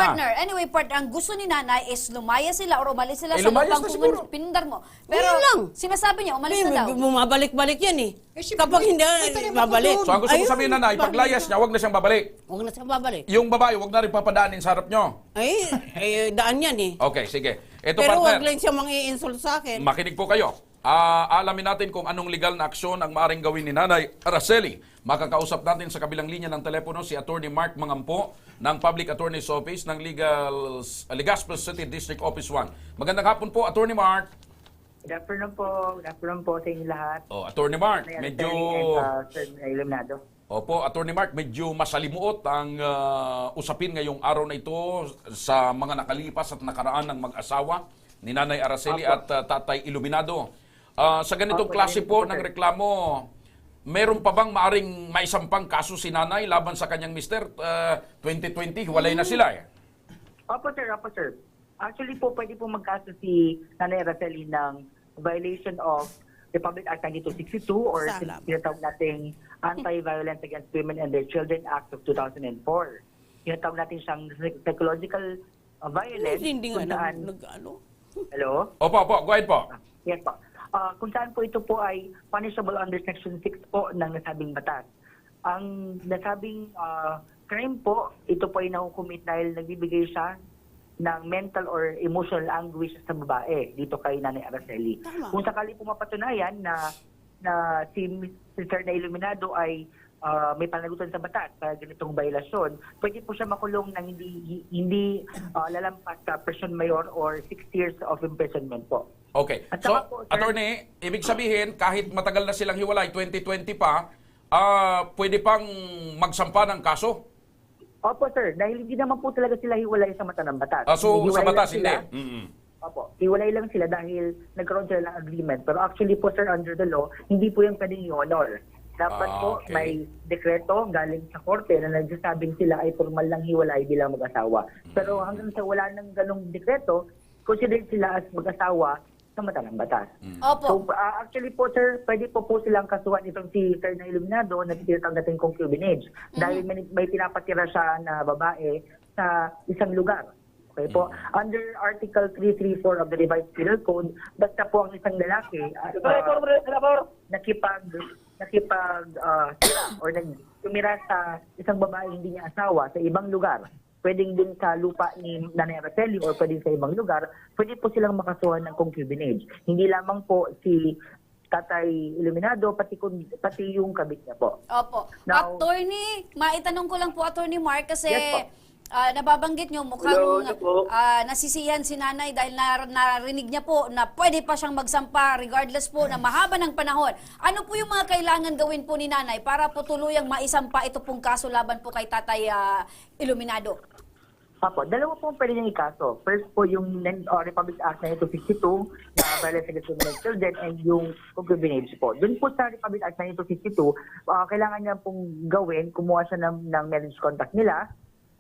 Speaker 2: partner, ang gusto ni nanay is lumaya sila or umalis sila sa
Speaker 3: lumayas
Speaker 2: lupang
Speaker 3: na siguro.
Speaker 2: pinundar mo. Pero
Speaker 4: Ngayon lang.
Speaker 2: sinasabi niya, umalis na daw.
Speaker 4: Bumabalik-balik yan eh.
Speaker 5: siyempre,
Speaker 4: Kapag hindi,
Speaker 5: may tanim ako
Speaker 4: babalik.
Speaker 5: doon.
Speaker 3: So ang gusto ko
Speaker 4: Ayun,
Speaker 3: sabihin nanay, pag
Speaker 4: babalik.
Speaker 3: layas niya, huwag na siyang babalik.
Speaker 4: Huwag na siyang babalik.
Speaker 3: Yung babae, huwag na rin papadaanin sa harap nyo.
Speaker 4: Daan yan eh.
Speaker 3: Okay, sige. Ito
Speaker 4: Pero huwag
Speaker 3: partner,
Speaker 4: lang siya mangi-insult sa akin.
Speaker 3: makinig po kayo. Alamin natin kung anong legal na aksyon ang maaring gawin ni Nanay Araceli. Makakausap natin sa kabilang linya ng telepono si Attorney Mark Mangampo ng Public Attorney's Office ng Legazpi City District Office 1. Magandang hapon po, Attorney Mark.
Speaker 7: Good afternoon po. Good afternoon po sa inyo lahat.
Speaker 3: Oh, Attorney Mark, medyo
Speaker 7: Sir Iluminado.
Speaker 3: Opo, Attorney Mark, medyo masalimuot ang usapin ngayong araw na ito sa mga nakalipas at nakaraan ng mag-asawa ni Nanay Araceli at Tatay Iluminado. Sa ganitong
Speaker 7: Opo,
Speaker 3: klase
Speaker 7: ganun
Speaker 3: po
Speaker 7: po,
Speaker 3: ng
Speaker 7: sir.
Speaker 3: reklamo, meron pa bang maaring maisampang kaso si Nanay laban sa kanyang mister? 2020, hiwalay na sila eh.
Speaker 7: Opo sir, opo sir. Actually po, pwede po magkaso si Nanay Araceli ng violation of Republic Act 9262 or
Speaker 4: Salam.
Speaker 7: tinatawag nating Anti-Violence Against Women and Their Children Act of 2004. Tinatawag natin siyang psychological violence.
Speaker 4: Hindi
Speaker 7: kung
Speaker 4: nga
Speaker 7: saan-
Speaker 4: nag-ano.
Speaker 7: Hello?
Speaker 3: Opo, go ahead po.
Speaker 7: Yes po. Kung saan po ito po ay punishable under Section 6 po ng nasabing batas. Ang nasabing crime po, ito po ay nakukumit dahil nagbibigay siya ng mental or emotional anguish sa babae dito kay Nanay Araceli.
Speaker 4: Tama.
Speaker 7: Kung sakali po mapatunayan na si Mr. na Iluminado ay may panagutan sa batas sa ganitong biolasyon, pwede po siya makulong ng hindi lalampas sa prison mayor or 6 years of imprisonment po.
Speaker 3: Okay.
Speaker 7: At
Speaker 3: So,
Speaker 7: saka po, sir-
Speaker 3: Attorney, ibig sabihin, kahit matagal na silang hiwalay, 2020 pa, pwede pang magsampa ng kaso?
Speaker 7: Opo sir, dahil hindi naman po talaga sila hiwalay sa mata ng batas.
Speaker 3: So, sa
Speaker 7: Hiwalay
Speaker 3: batas,
Speaker 7: lang sila.
Speaker 3: hindi? Mm-mm.
Speaker 7: Opo, hiwalay lang sila dahil nagkaroon sila ng agreement. Pero actually po sir, under the law, hindi po yung pwedeng i-honor. Dapat po
Speaker 3: Okay.
Speaker 7: may dekreto galing sa korte na nagsasabing sila ay formal lang hiwalay bilang mag-asawa. Pero hanggang sa wala ng ganong dekreto, consider sila as mag-asawa sa mata ng batas. So
Speaker 2: Opo.
Speaker 7: actually po sir, pwede po silang kasuhan itong si Sir na Iluminado na tinatawag natin concubinage. Dahil may pinapatira siya na babae sa isang lugar. Okay po. Under Article 334 of the Revised Penal Code, basta po ang isang lalaki or tumira sa isang babae hindi niya asawa sa ibang lugar, pwedeng din sa lupa ni Nanay Araceli or pwedeng sa ibang lugar, pwede po silang makasuhan ng concubinage. Hindi lamang po si Tatay Iluminado, pati yung kabit niya po.
Speaker 2: Opo.
Speaker 7: Now-
Speaker 2: Attorney, maitanong ko lang po, Attorney Mark, kasi
Speaker 7: Yes po.
Speaker 2: nababanggit nyo, mukhang
Speaker 6: Hello po.
Speaker 2: nasisiyahan si nanay dahil narinig niya po na pwede pa siyang magsampa regardless po na mahaba ng panahon. Ano po yung mga kailangan gawin po ni nanay para po tuluyang maisampa ito pong kaso laban po kay Tatay Iluminado?
Speaker 7: Apo, dalawa po pwede niyang ikaso. First po yung Republic Act 9252 na violence against women and children and yung concubinage po. Doon po sa Republic Act 9252, kailangan niya pong gawin, kumuha siya ng marriage contract nila,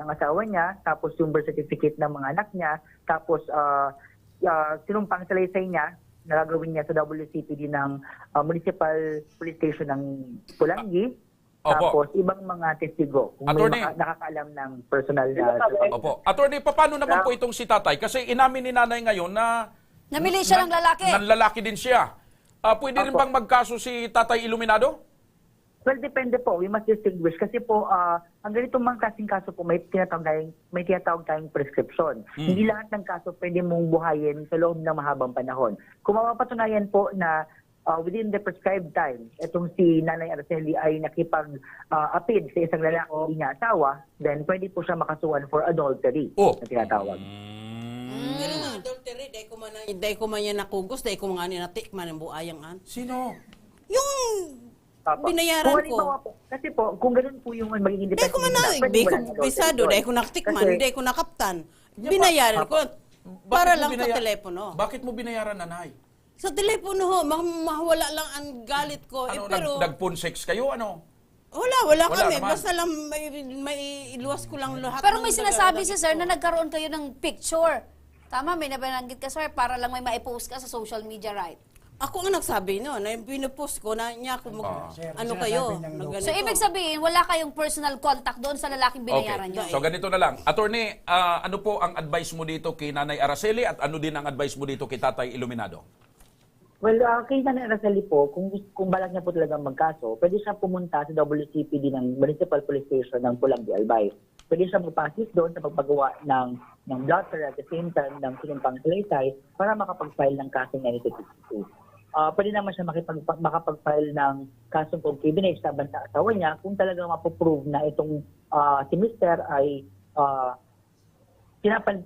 Speaker 7: ng asawa niya, tapos yung birth certificate ng mga anak niya, tapos sinumpang salaysay niya na gagawin niya sa WCPD ng Municipal Police Station ng Pulangi.
Speaker 3: Opo.
Speaker 7: Tapos ibang mga testigo kung
Speaker 3: Attorney.
Speaker 7: may nakakaalam ng personal na
Speaker 3: Opo. Attorney, paano naman po itong si tatay? Kasi inamin ni nanay ngayon na
Speaker 2: Namili siya ng lalaki.
Speaker 3: Ng lalaki din siya. Pwede rin
Speaker 7: Opo.
Speaker 3: bang magkaso si Tatay Iluminado?
Speaker 7: Well, depende po. We must distinguish. Kasi po, ang ganitong mga kasing kaso po, may tinatawag tayong prescription. Hindi lahat ng kaso pwede mong buhayin sa loob ng mahabang panahon. Kung mapapatunayan po na within the prescribed time, itong si Nanay Araceli ay nakipag-apid sa isang lalaki hindi niya asawa, then pwede po siya makasuhan for adultery na tinatawag.
Speaker 4: Pero nga, adultery, dahil ko man yan nakugos, dahil ko nga natikman ang buayang an.
Speaker 3: Sino?
Speaker 4: Yung
Speaker 7: Papa.
Speaker 4: binayaran
Speaker 7: Kung
Speaker 4: ko.
Speaker 7: halimbawa po, kasi po, kung ganun po yung magiging
Speaker 4: Dahil ko man na,
Speaker 7: pwede
Speaker 4: dahil ko
Speaker 7: walang adultery
Speaker 4: bisado,
Speaker 7: doon.
Speaker 4: dahil ko natikman,
Speaker 7: Kasi-
Speaker 4: dahil ko nakaptan. Binayaran ko. Para lang sa telepono.
Speaker 3: Bakit mo binayaran, nanay?
Speaker 4: Sa telepono ho, mahawala lang ang galit ko.
Speaker 3: Ano,
Speaker 4: Pero
Speaker 3: nagpunsex kayo? Ano?
Speaker 4: wala
Speaker 3: Wala
Speaker 4: kami.
Speaker 3: naman.
Speaker 4: Basta lang may iluwas ko lang lahat.
Speaker 2: Pero may
Speaker 4: ng
Speaker 2: sinasabi
Speaker 4: dagat
Speaker 2: si sir
Speaker 4: ko.
Speaker 2: na nagkaroon kayo ng picture. Tama, may nabananggit ka sir para lang may maipost ka sa social media, right?
Speaker 4: Ako ang nagsabi no, na pinupost ko na niya kung ano kayo. na
Speaker 2: So
Speaker 4: ganito.
Speaker 2: ibig sabihin, wala kayong personal contact doon sa lalaking binayaran niyo.
Speaker 3: So ganito na lang. Attorney, ano po ang advice mo dito kay Nanay Araceli at ano din ang advice mo dito kay Tatay Iluminado?
Speaker 7: Well, kay Nanay Araceli po, kung balak niya po talagang magkaso, pwede siya pumunta sa WCPD ng Municipal Police Station ng Pulangi, Albay. Pwede siya mag-assist doon sa pagpagawa ng blotter at the same time ng sinumpang salaysay para makapag-file ng kaso ng 9262. Pwede naman siya makapag-file ng kasong concubinage sa bansa asawa niya kung talagang mapoprove na itong si Mr. ay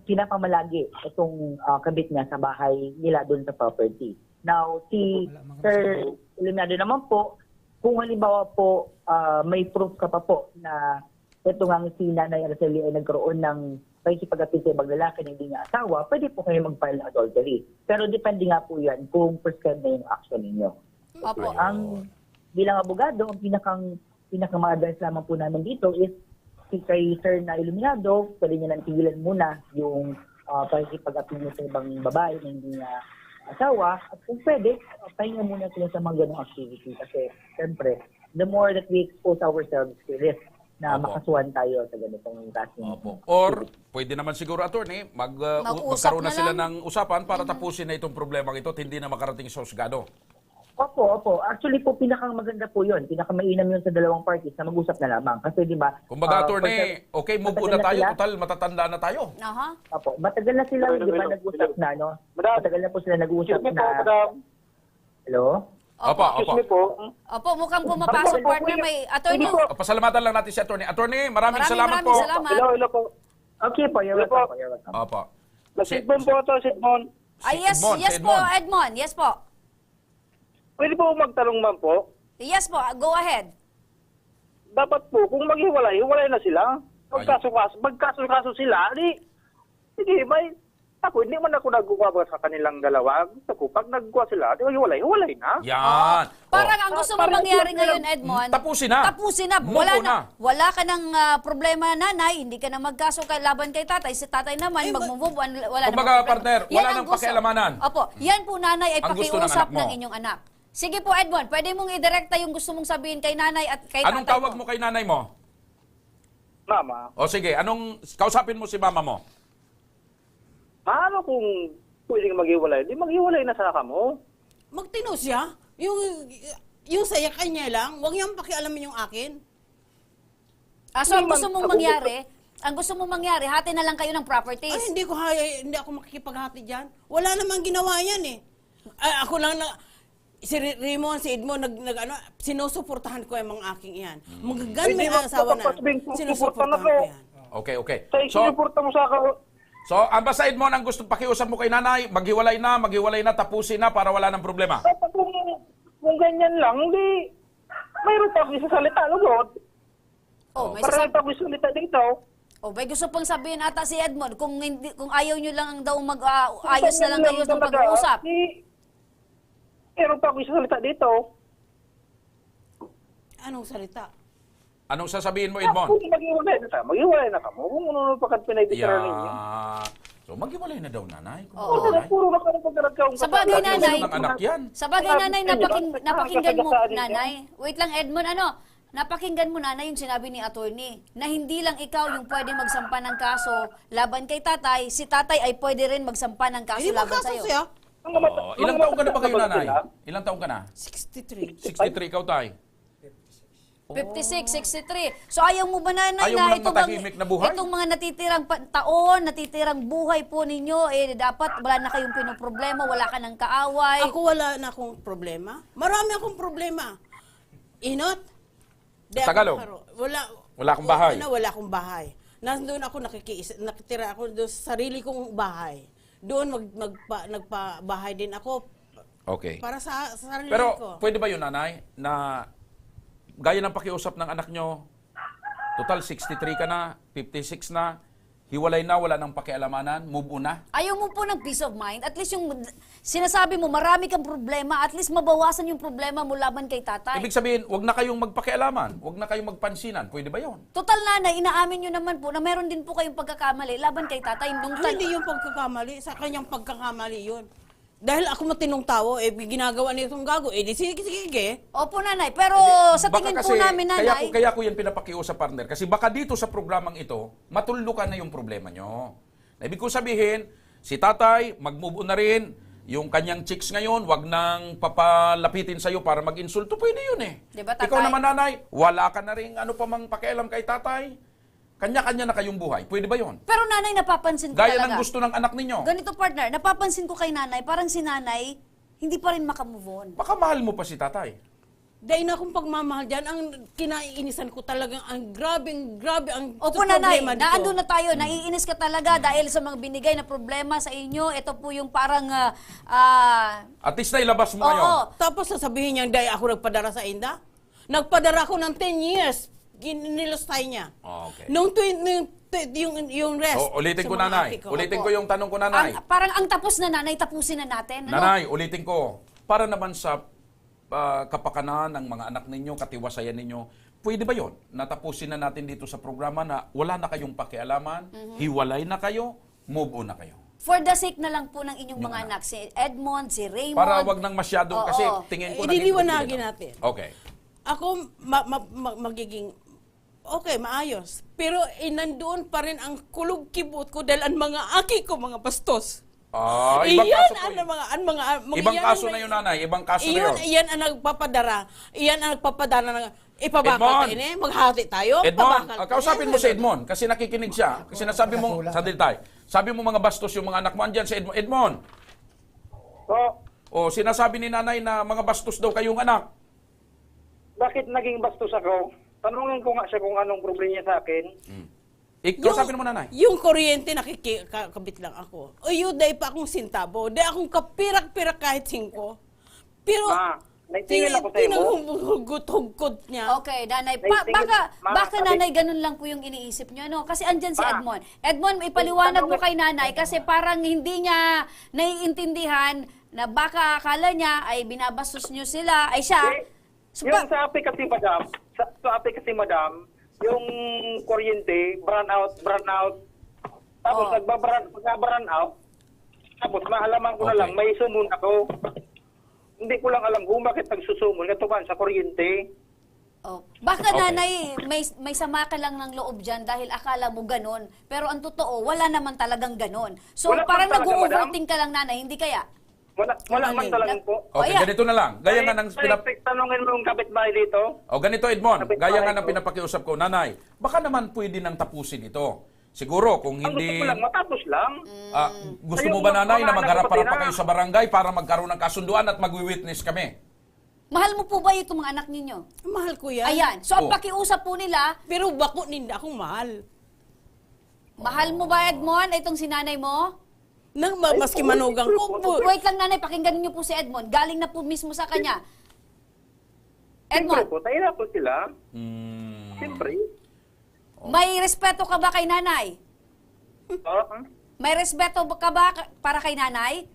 Speaker 7: pinapamalagi itong kabit niya sa bahay nila doon sa property. Now, si Sir Iluminado naman po, kung halimbawa po may proof ka pa po na ito nga si Nanay Araceli ay nagkaroon ng pakikipag-apid sa ibang lalaki na hindi niya asawa, pwede po kayo mag-file ng adultery. Pero depende nga po yan kung prescribe na yung action ninyo.
Speaker 2: Opo.
Speaker 7: Ang bilang abogado, ang pinaka-advice lamang po namin dito is si kay Sir na Iluminado, pwede niya nang tigilan muna yung pakikipag-apid niya sa ibang babae na hindi niya asawa. At kung pwede, pahinga muna sila sa mga ganong activity. Kasi, siyempre, the more that we expose ourselves to risk na
Speaker 3: Opo.
Speaker 7: makasuhan tayo sa ganitong klaseng.
Speaker 3: Opo. Or, pwede naman siguro, Attorney,
Speaker 2: Mag-usap
Speaker 3: magkaroon na
Speaker 2: na
Speaker 3: sila
Speaker 2: lang.
Speaker 3: ng usapan para tapusin na itong problema ito at hindi na makarating sa husgado.
Speaker 7: Opo. Actually po, maganda po yun. Pinakamainam yun sa dalawang parties na mag-usap na lamang. Kasi di ba...
Speaker 3: Kumbaga, Attorney, okay, move on na tayo. Total, matatanda na tayo.
Speaker 2: Aha.
Speaker 7: Opo. Matagal na sila, di ba, nag-usap na, no?
Speaker 6: Madam.
Speaker 7: Matagal na po sila nag-usap
Speaker 6: Excuse me po,
Speaker 7: na...
Speaker 6: madam.
Speaker 7: Hello?
Speaker 3: Opo.
Speaker 6: Excuse me po.
Speaker 2: Opo, mukhang pumapasok partner. May attorney.
Speaker 7: Hindi po.
Speaker 3: Pasalamatan lang natin si Attorney. Attorney, maraming salamat po.
Speaker 2: salamat.
Speaker 6: Hello po.
Speaker 7: Okay po, you're
Speaker 6: Hello po.
Speaker 7: welcome. You're welcome.
Speaker 3: Opo.
Speaker 6: Sidmon po ito, Sidmon.
Speaker 2: Yes,
Speaker 3: Edmond,
Speaker 2: yes
Speaker 3: si
Speaker 2: po,
Speaker 3: Edmond.
Speaker 2: Edmond. Yes po.
Speaker 6: Pwede po magtanong man po.
Speaker 2: Yes po, go ahead.
Speaker 6: Dapat po, kung maghiwalay, hiwalay na sila. Magkaso sila, sige, hindi man ako nagkuha sa kanilang dalawa. Gusto ko, pag nagkuha sila, di ba hiwalay na.
Speaker 3: Yan.
Speaker 2: Parang
Speaker 3: Oh.
Speaker 2: ang gusto mo mangyari ngayon, Edmond.
Speaker 3: Tapusin na.
Speaker 2: Tapusin na.
Speaker 3: Move on na.
Speaker 2: Wala ka ng problema, nanay. Hindi ka na magkaso kay laban kay tatay. Si tatay naman, mag-move on. Wala
Speaker 3: Kumbaga,
Speaker 2: namang problema.
Speaker 3: partner, wala
Speaker 2: Yan ang
Speaker 3: nang
Speaker 2: gusto.
Speaker 3: pakialamanan.
Speaker 2: Opo. Yan po, nanay, ay
Speaker 3: Ang gusto ng
Speaker 2: pakiusap
Speaker 3: anak mo.
Speaker 2: ng inyong anak. Sige po, Edmond. Pwede mong idirekta yung gusto mong sabihin kay nanay at kay
Speaker 3: Anong
Speaker 2: tatay
Speaker 3: tawag mo kay nanay mo?
Speaker 6: Mama,
Speaker 3: O sige, kausapin mo si mama mo?
Speaker 6: paano kung pwedeng maghiwalay? Di maghiwalay na sa mo.
Speaker 4: Magtino siya. Yung yung saya kanya lang, huwag niyang pakialamin yung akin.
Speaker 2: So ang gusto mong mangyari, hati na lang kayo ng properties.
Speaker 4: Ay, hindi ako makikipaghati diyan. Wala namang ginawa yan eh. Ay, ako lang na si Raymond, si Edmond, sinusuportahan ko yung mga aking iyan. Magagan may asawa na. Sinusuportahan ko yan.
Speaker 3: Okay.
Speaker 6: Sa isuporta mo sa ako.
Speaker 3: So, ang basta Edmond, ang gusto pakiusap mo kay nanay, maghiwalay na, tapusin na para wala ng problema.
Speaker 6: Kung ganyan lang, hindi. Mayroon pa akong isasalita, lugod.
Speaker 2: May
Speaker 6: Para pa akong isasalita dito.
Speaker 2: may gusto pang sabihin ata si Edmond, kung ayaw nyo lang daw ayos na lang kayo ng pag-uusap.
Speaker 6: Mayroon pa akong isasalita dito.
Speaker 4: Anong salita?
Speaker 3: Anong sasabihin mo, Edmond?
Speaker 6: Kung maghiwalay na ka mo. Kung ano pa ka pinagdikira ninyo.
Speaker 3: So, maghiwalay na daw, nanay. Kung
Speaker 2: Oo.
Speaker 3: maghiwalay.
Speaker 6: Puro na ka ng pagkaragkawang
Speaker 2: Sa bagay,
Speaker 3: Gusto
Speaker 2: nanay.
Speaker 3: ng anak yan.
Speaker 2: Sa bagay, nanay, napakinggan mo,
Speaker 6: Nakakasasabi ka.
Speaker 2: nanay. Wait lang, Edmond, napakinggan mo, nanay, yung sinabi ni attorney, na hindi lang ikaw yung pwede magsampa ng kaso laban kay tatay, si tatay ay pwede rin magsampa ng kaso
Speaker 4: Hindi
Speaker 2: laban
Speaker 4: magkaso
Speaker 2: sa'yo.
Speaker 4: siya.
Speaker 3: Ilang taong ka na ba kayo, nanay? Ilang taong ka na?
Speaker 4: 63.
Speaker 3: 63, ikaw, tay.
Speaker 2: 56, 63. So ayaw mo ba, nanay,
Speaker 3: Ayaw mo lang matahimik na buhay?
Speaker 2: itong mga natitirang taon, natitirang buhay po ninyo, dapat wala na kayong pinoproblema, wala ka ng kaaway.
Speaker 4: Ako wala na akong problema. Marami akong problema. Inot?
Speaker 3: Tagalog? Wala akong bahay.
Speaker 4: Wala akong bahay. Nandun ako nakitira ako doon sa sarili kong bahay. Doon nagpabahay din ako
Speaker 3: Okay.
Speaker 4: para sa sarili
Speaker 3: Pero,
Speaker 4: ko.
Speaker 3: pwede ba yun, nanay, na gaya ng pakiusap ng anak nyo, total 63 ka na, 56 na, hiwalay na, wala nang pakialamanan, move on na?
Speaker 2: Ayaw mo po ng peace of mind. At least yung sinasabi mo, marami kang problema. At least mabawasan yung problema mo laban kay tatay.
Speaker 3: Ibig sabihin, wag na kayong magpakialaman, wag na kayong magpansinan. Pwede ba yun?
Speaker 2: Total, nanay, inaamin nyo naman po na meron din po kayong pagkakamali laban kay tatay.
Speaker 4: Hindi yung pagkakamali, sa kanyang pagkakamali yun. Dahil ako matinong tao, ginagawa niya itong gago, di sige.
Speaker 2: Opo, nanay. Pero sa
Speaker 3: Baka
Speaker 2: tingin
Speaker 3: kasi,
Speaker 2: po namin, nanay,
Speaker 3: Kaya ko yan pinapakiusap, partner. Kasi baka dito sa programang ito, matulukan na yung problema nyo. Na ibig ko sabihin, si tatay, mag-move on na rin. Yung kanyang chicks ngayon, wag nang papalapitin sa'yo para mag-insulto. Pwede yun eh.
Speaker 2: Diba, tatay?
Speaker 3: Ikaw naman, nanay, wala ka na rin ano pa mang pakialam kay tatay. Kanya-kanya na kayong buhay. Pwede ba yun?
Speaker 2: pero nanay, napapansin ko
Speaker 3: Gaya
Speaker 2: talaga.
Speaker 3: ng gusto ng anak ninyo.
Speaker 2: Ganito, partner, napapansin ko kay nanay, parang si nanay, hindi pa rin makamove on.
Speaker 3: Baka mahal mo pa si tatay.
Speaker 4: Dahil na akong pagmamahal dyan, ang kinaiinisan ko talagang ang grabe ang
Speaker 2: Opo, nanay,
Speaker 4: problema dito.
Speaker 2: naandun na tayo, naiinis ka talaga dahil sa mga binigay na problema sa inyo. Ito po yung parang,
Speaker 3: At least na ilabas mo ngayon.
Speaker 4: Tapos sasabihin niya, dahil ako nagpadara sa Inda. Nagpadara ako ng 10 years. Nilostay niya.
Speaker 3: Okay.
Speaker 4: Nung yung rest.
Speaker 3: Ulitin
Speaker 4: sa
Speaker 3: ko,
Speaker 4: mga
Speaker 3: nanay.
Speaker 4: ate ko.
Speaker 3: Ulitin
Speaker 4: Opo.
Speaker 3: ko yung tanong ko, nanay.
Speaker 2: parang ang tapos na, nanay, tapusin na natin. Ano?
Speaker 3: Nanay, ulitin ko. Para naman sa kapakanan ng mga anak ninyo, katiwasayan ninyo, pwede ba yon? Natapusin na natin dito sa programa na wala na kayong pakialaman, hiwalay na kayo, move on na kayo.
Speaker 2: For the sake na lang po ng inyong mga anak, si Edmond, si Raymond.
Speaker 3: Para wag nang masyadong,
Speaker 2: Oo.
Speaker 3: kasi tingin ko
Speaker 4: Idiliwanagin natin.
Speaker 3: Okay.
Speaker 4: Ako, magiging, okay, maayos. Pero nandoon pa rin ang kulog-kibot ko dahil ang mga aki ko, mga bastos.
Speaker 3: Ibang
Speaker 4: Iyan
Speaker 3: kaso po yun.
Speaker 4: mga
Speaker 3: Ibang kaso na yun, nanay. Ibang kaso na yun.
Speaker 4: Iyan ang nagpapadara. Iyan ang nagpapadara ng ipabakal
Speaker 3: Edmond!
Speaker 4: tayo eh. Maghati tayo.
Speaker 3: Edmond,
Speaker 4: pabakal tayo.
Speaker 3: kausapin mo si Edmond kasi nakikinig siya. Kasi nasabi mo, sandali tayo. Sabi mo mga bastos yung mga anak mo. Andyan si Edmond. Edmond,
Speaker 6: So,
Speaker 3: sinasabi ni nanay na mga bastos daw kayong anak.
Speaker 6: bakit naging bastos ako? Tanungin ko nga siya kung anong problema niya sa akin.
Speaker 3: Kausapin mo, nanay.
Speaker 4: Yung kuryente, nakikabit lang ako. O yun, dahil pa akong sintabo. Dahil akong kapirak-pirak kahit 5. Pero,
Speaker 6: Nagtingin ako sa iyo.
Speaker 4: tinanghugot-hugot niya.
Speaker 2: Okay, nanay.
Speaker 6: Naitingin-
Speaker 2: Baka nanay, ganun lang po yung iniisip nyo, no? Kasi andyan si Edmond. Edmond, ipaliwanag mo kay nanay kasi parang hindi niya naiintindihan na baka akala niya ay binabastos nyo sila, ay siya.
Speaker 6: Yung sa api kasi, madam, yung kuryente, brown out. Tapos
Speaker 2: Oh.
Speaker 6: magka-brown out. Tapos mahalaman ko na lang, may sumon ako. Hindi ko lang alam kung bakit nagsusumon. Katuban sa kuryente.
Speaker 2: Oh. Baka
Speaker 3: Okay.
Speaker 2: nanay, may sama ka lang ng loob dyan dahil akala mo ganon. Pero ang totoo, wala naman talagang ganon. So
Speaker 6: Wala
Speaker 2: parang
Speaker 6: naman talaga,
Speaker 2: nag-overthink ka lang, nanay, hindi kaya?
Speaker 6: Wala man talaga po.
Speaker 3: Okay,
Speaker 2: ayan.
Speaker 3: ganito na lang. Gaya nga ng
Speaker 6: Tanungin mo yung kapitbahay dito.
Speaker 3: O ganito, Edmond,
Speaker 6: Kapit
Speaker 3: gaya nga
Speaker 6: bahay
Speaker 3: ng
Speaker 6: ko.
Speaker 3: pinapakiusap ko, Nanay, baka naman pwede nang tapusin ito. Siguro, kung
Speaker 6: Ang gusto
Speaker 3: hindi...
Speaker 6: ko lang, matapos lang.
Speaker 3: gusto
Speaker 6: Ayun,
Speaker 3: mo ba, Nanay, na
Speaker 6: mga
Speaker 3: magharap-harap
Speaker 6: anak
Speaker 3: pa
Speaker 6: ko
Speaker 3: kayo sa barangay para magkaroon ng kasunduan at magwi-witness kami?
Speaker 2: Mahal mo po ba itong mga anak ninyo?
Speaker 4: Mahal ko yan.
Speaker 2: Ayan. So, ang
Speaker 3: Oh.
Speaker 2: pakiusap po nila,
Speaker 4: Pero bako ninda akong mahal.
Speaker 2: mahal mo ba, Edmond, itong sinanay mo?
Speaker 4: Maski manugang ko.
Speaker 2: Wait lang, nanay, pakinggan niyo po si Edmond. Galing na po mismo sa kanya.
Speaker 6: Siyempre
Speaker 2: Edmond,
Speaker 6: po, tayo po sila.
Speaker 3: Hmm.
Speaker 6: Siyempre.
Speaker 2: may respeto ka ba kay nanay? May respeto ka ba para kay nanay?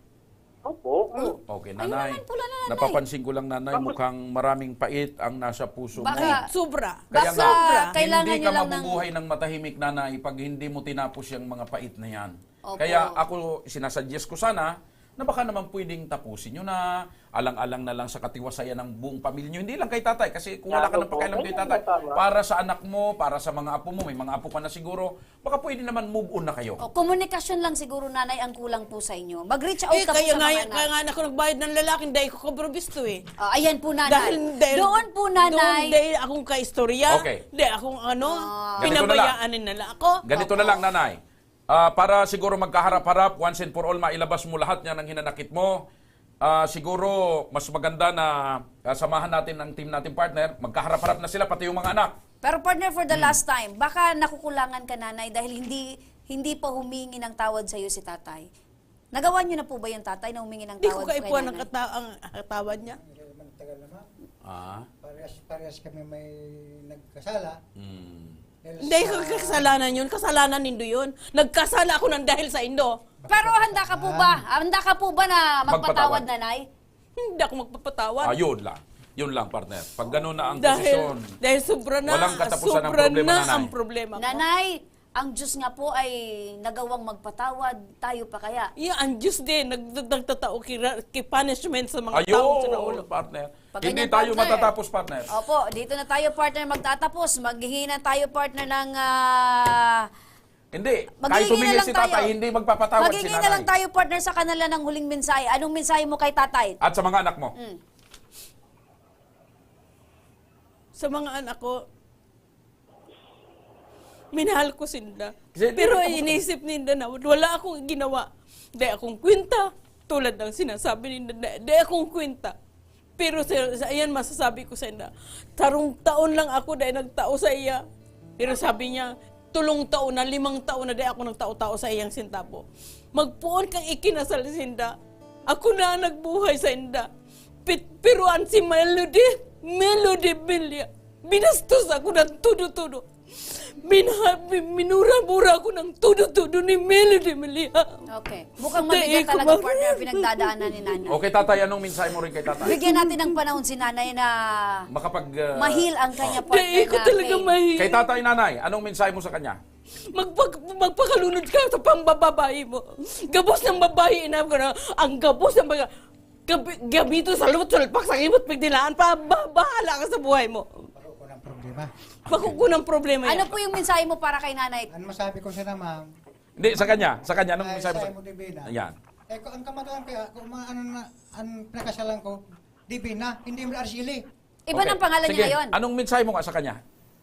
Speaker 6: Opo.
Speaker 3: Okay,
Speaker 2: Ayun
Speaker 3: Nanay.
Speaker 2: naman pala, Nanay.
Speaker 3: Napapansin ko lang, Nanay, mukhang maraming pait ang nasa puso mo.
Speaker 2: Baka-
Speaker 4: Sobra.
Speaker 3: Kaya
Speaker 2: Baka
Speaker 3: nga,
Speaker 2: kailangan
Speaker 3: hindi
Speaker 2: niyo
Speaker 3: ka
Speaker 2: lang ng...
Speaker 3: mabubuhay ng matahimik, Nanay, pag hindi mo tinapos yung mga pait na yan.
Speaker 2: Opo.
Speaker 3: Kaya ako, sinasuggest ko sana, na baka naman pwedeng tapusin nyo na, alang-alang na lang sa katiwasayan ng buong pamilya nyo. Hindi lang kay tatay, kasi kung wala ka ng pakialam kay tatay, para sa anak mo, para sa mga apo mo, may mga apo ka na siguro, baka pwede naman move on na kayo.
Speaker 2: O, komunikasyon lang siguro, nanay, ang kulang po sa inyo. Mag-reach out ka po
Speaker 4: Kaya
Speaker 2: sa mga
Speaker 4: kaya
Speaker 2: anak.
Speaker 4: nga ako nagbayad ng lalaking dahil ko kaprobisto eh.
Speaker 2: Ayan po, nanay. Doon po,
Speaker 4: Doon
Speaker 2: nanay.
Speaker 4: dahil akong kaistorya.
Speaker 3: Okay.
Speaker 4: Dahil akong
Speaker 3: Ganito
Speaker 4: pinabayaan nila ako.
Speaker 3: Ganito na lang, Nanay. Para siguro magkaharap-harap, once and for all, mailabas mo lahat niya ng hinanakit mo. Siguro, mas maganda na samahan natin ang team natin partner. Magkaharap-harap na sila, pati yung mga anak.
Speaker 2: Pero partner, for the last time, baka nakukulangan ka, nanay, dahil hindi pa humingi ng tawad sa iyo si tatay. Nagawa niyo na po ba yung tatay na humingi ng
Speaker 4: Hindi
Speaker 2: tawad
Speaker 4: ko
Speaker 2: kay
Speaker 4: kaipuan
Speaker 2: nanay?
Speaker 4: ang katawad niya.
Speaker 5: Hindi naman tagal naman. Parehas kami may nagkasala. Dahil
Speaker 4: Hindi
Speaker 5: sa-
Speaker 4: ko kasalanan yun. Kasalanan nindo yun. Nagkasala ako ng dahil sa indo.
Speaker 2: Pero handa ka po ba? Handa ka po ba na magpatawad,
Speaker 3: Magpatawad.
Speaker 2: nanay?
Speaker 4: Hindi ako magpapatawad.
Speaker 3: Yun lang. Yun lang, partner. Pag gano'n na ang
Speaker 4: Dahil
Speaker 3: posisyon,
Speaker 4: sobra na,
Speaker 3: walang katapusan ng
Speaker 4: sobra
Speaker 3: problema,
Speaker 4: na
Speaker 3: nanay.
Speaker 4: ang problema ko.
Speaker 2: Nanay, ang Diyos nga po ay nagawang magpatawad. Tayo pa kaya?
Speaker 4: Yeah, ang Diyos din, nagtatao ki punishment sa mga tao sa ulo.
Speaker 3: ayun, partner.
Speaker 2: Pag
Speaker 3: Hindi
Speaker 2: ganyan,
Speaker 3: tayo
Speaker 2: partner.
Speaker 3: matatapos, partner.
Speaker 2: Opo, dito na tayo, partner, magtatapos. Maghihina tayo, partner, ng...
Speaker 3: Hindi. Kahit
Speaker 2: Maghihingi na
Speaker 3: humingi
Speaker 2: lang
Speaker 3: si
Speaker 2: tayo.
Speaker 3: tatay, hindi magpapatawad si
Speaker 2: Maghihingi na lang
Speaker 3: nanay.
Speaker 2: tayo, partner, sa kanila ng huling mensahe. Anong mensahe mo kay tatay?
Speaker 3: At sa mga anak mo.
Speaker 4: Sa mga anak ko, minahal ko sinda.
Speaker 3: Kasi-
Speaker 4: Pero inisip ninda na wala akong ginawa. Di akong kwenta. Tulad ng sinasabi ninda, di akong kwenta. Pero ayan masasabi ko sa inda, tarong taon lang ako dahil nagtao sa iya. Pero sabi niya, 3 taon na, 5 taon na dahil ako nagtao-tao sa iyang sintabo. Magpuon kang ikinasal sinda. Ako na ang nagbuhay sa inda. Pero ang si Melody Belia, binastos ako ng tudo-tudo. Minura-mura ako ng tudo-tudo ni Melody Belia.
Speaker 2: Okay. Mukhang mabigat talaga, partner, pinagdadaanan ni nanay.
Speaker 3: Okay, tatay, anong mensahe mo rin kay tatay?
Speaker 2: Bigyan natin ng panahon si nanay na
Speaker 3: Makapag...
Speaker 2: mahil ang kanya, partner,
Speaker 4: Dahil ko talaga
Speaker 2: pain.
Speaker 4: mahirap.
Speaker 3: Kay tatay, nanay, anong mensahe mo sa kanya?
Speaker 4: Magpakalunod ka sa pambababae mo. Gabos ng babae, inam ko na, ang gabos ng mga, gabito sa lumot, sulpak sa imot, pagdilaan pa, bahala ka sa buhay mo.
Speaker 5: Bako ko ng problema.
Speaker 4: Makukunang problema
Speaker 2: Ano
Speaker 4: yan.
Speaker 2: po yung mensahe mo para kay nanay?
Speaker 5: Ano masabi ko sa ma'am?
Speaker 3: Hindi, sa kanya, anong mensahe mo sa...
Speaker 5: mo Divina.
Speaker 3: Ayan.
Speaker 5: Kung ang kamatuan kaya, kung mga ano na, ang pinakasalan ko, Divina, hindi mo arsili.
Speaker 2: Iba ng pangalan
Speaker 3: Sige,
Speaker 2: niya ngayon.
Speaker 3: anong mensahe mo nga sa kanya?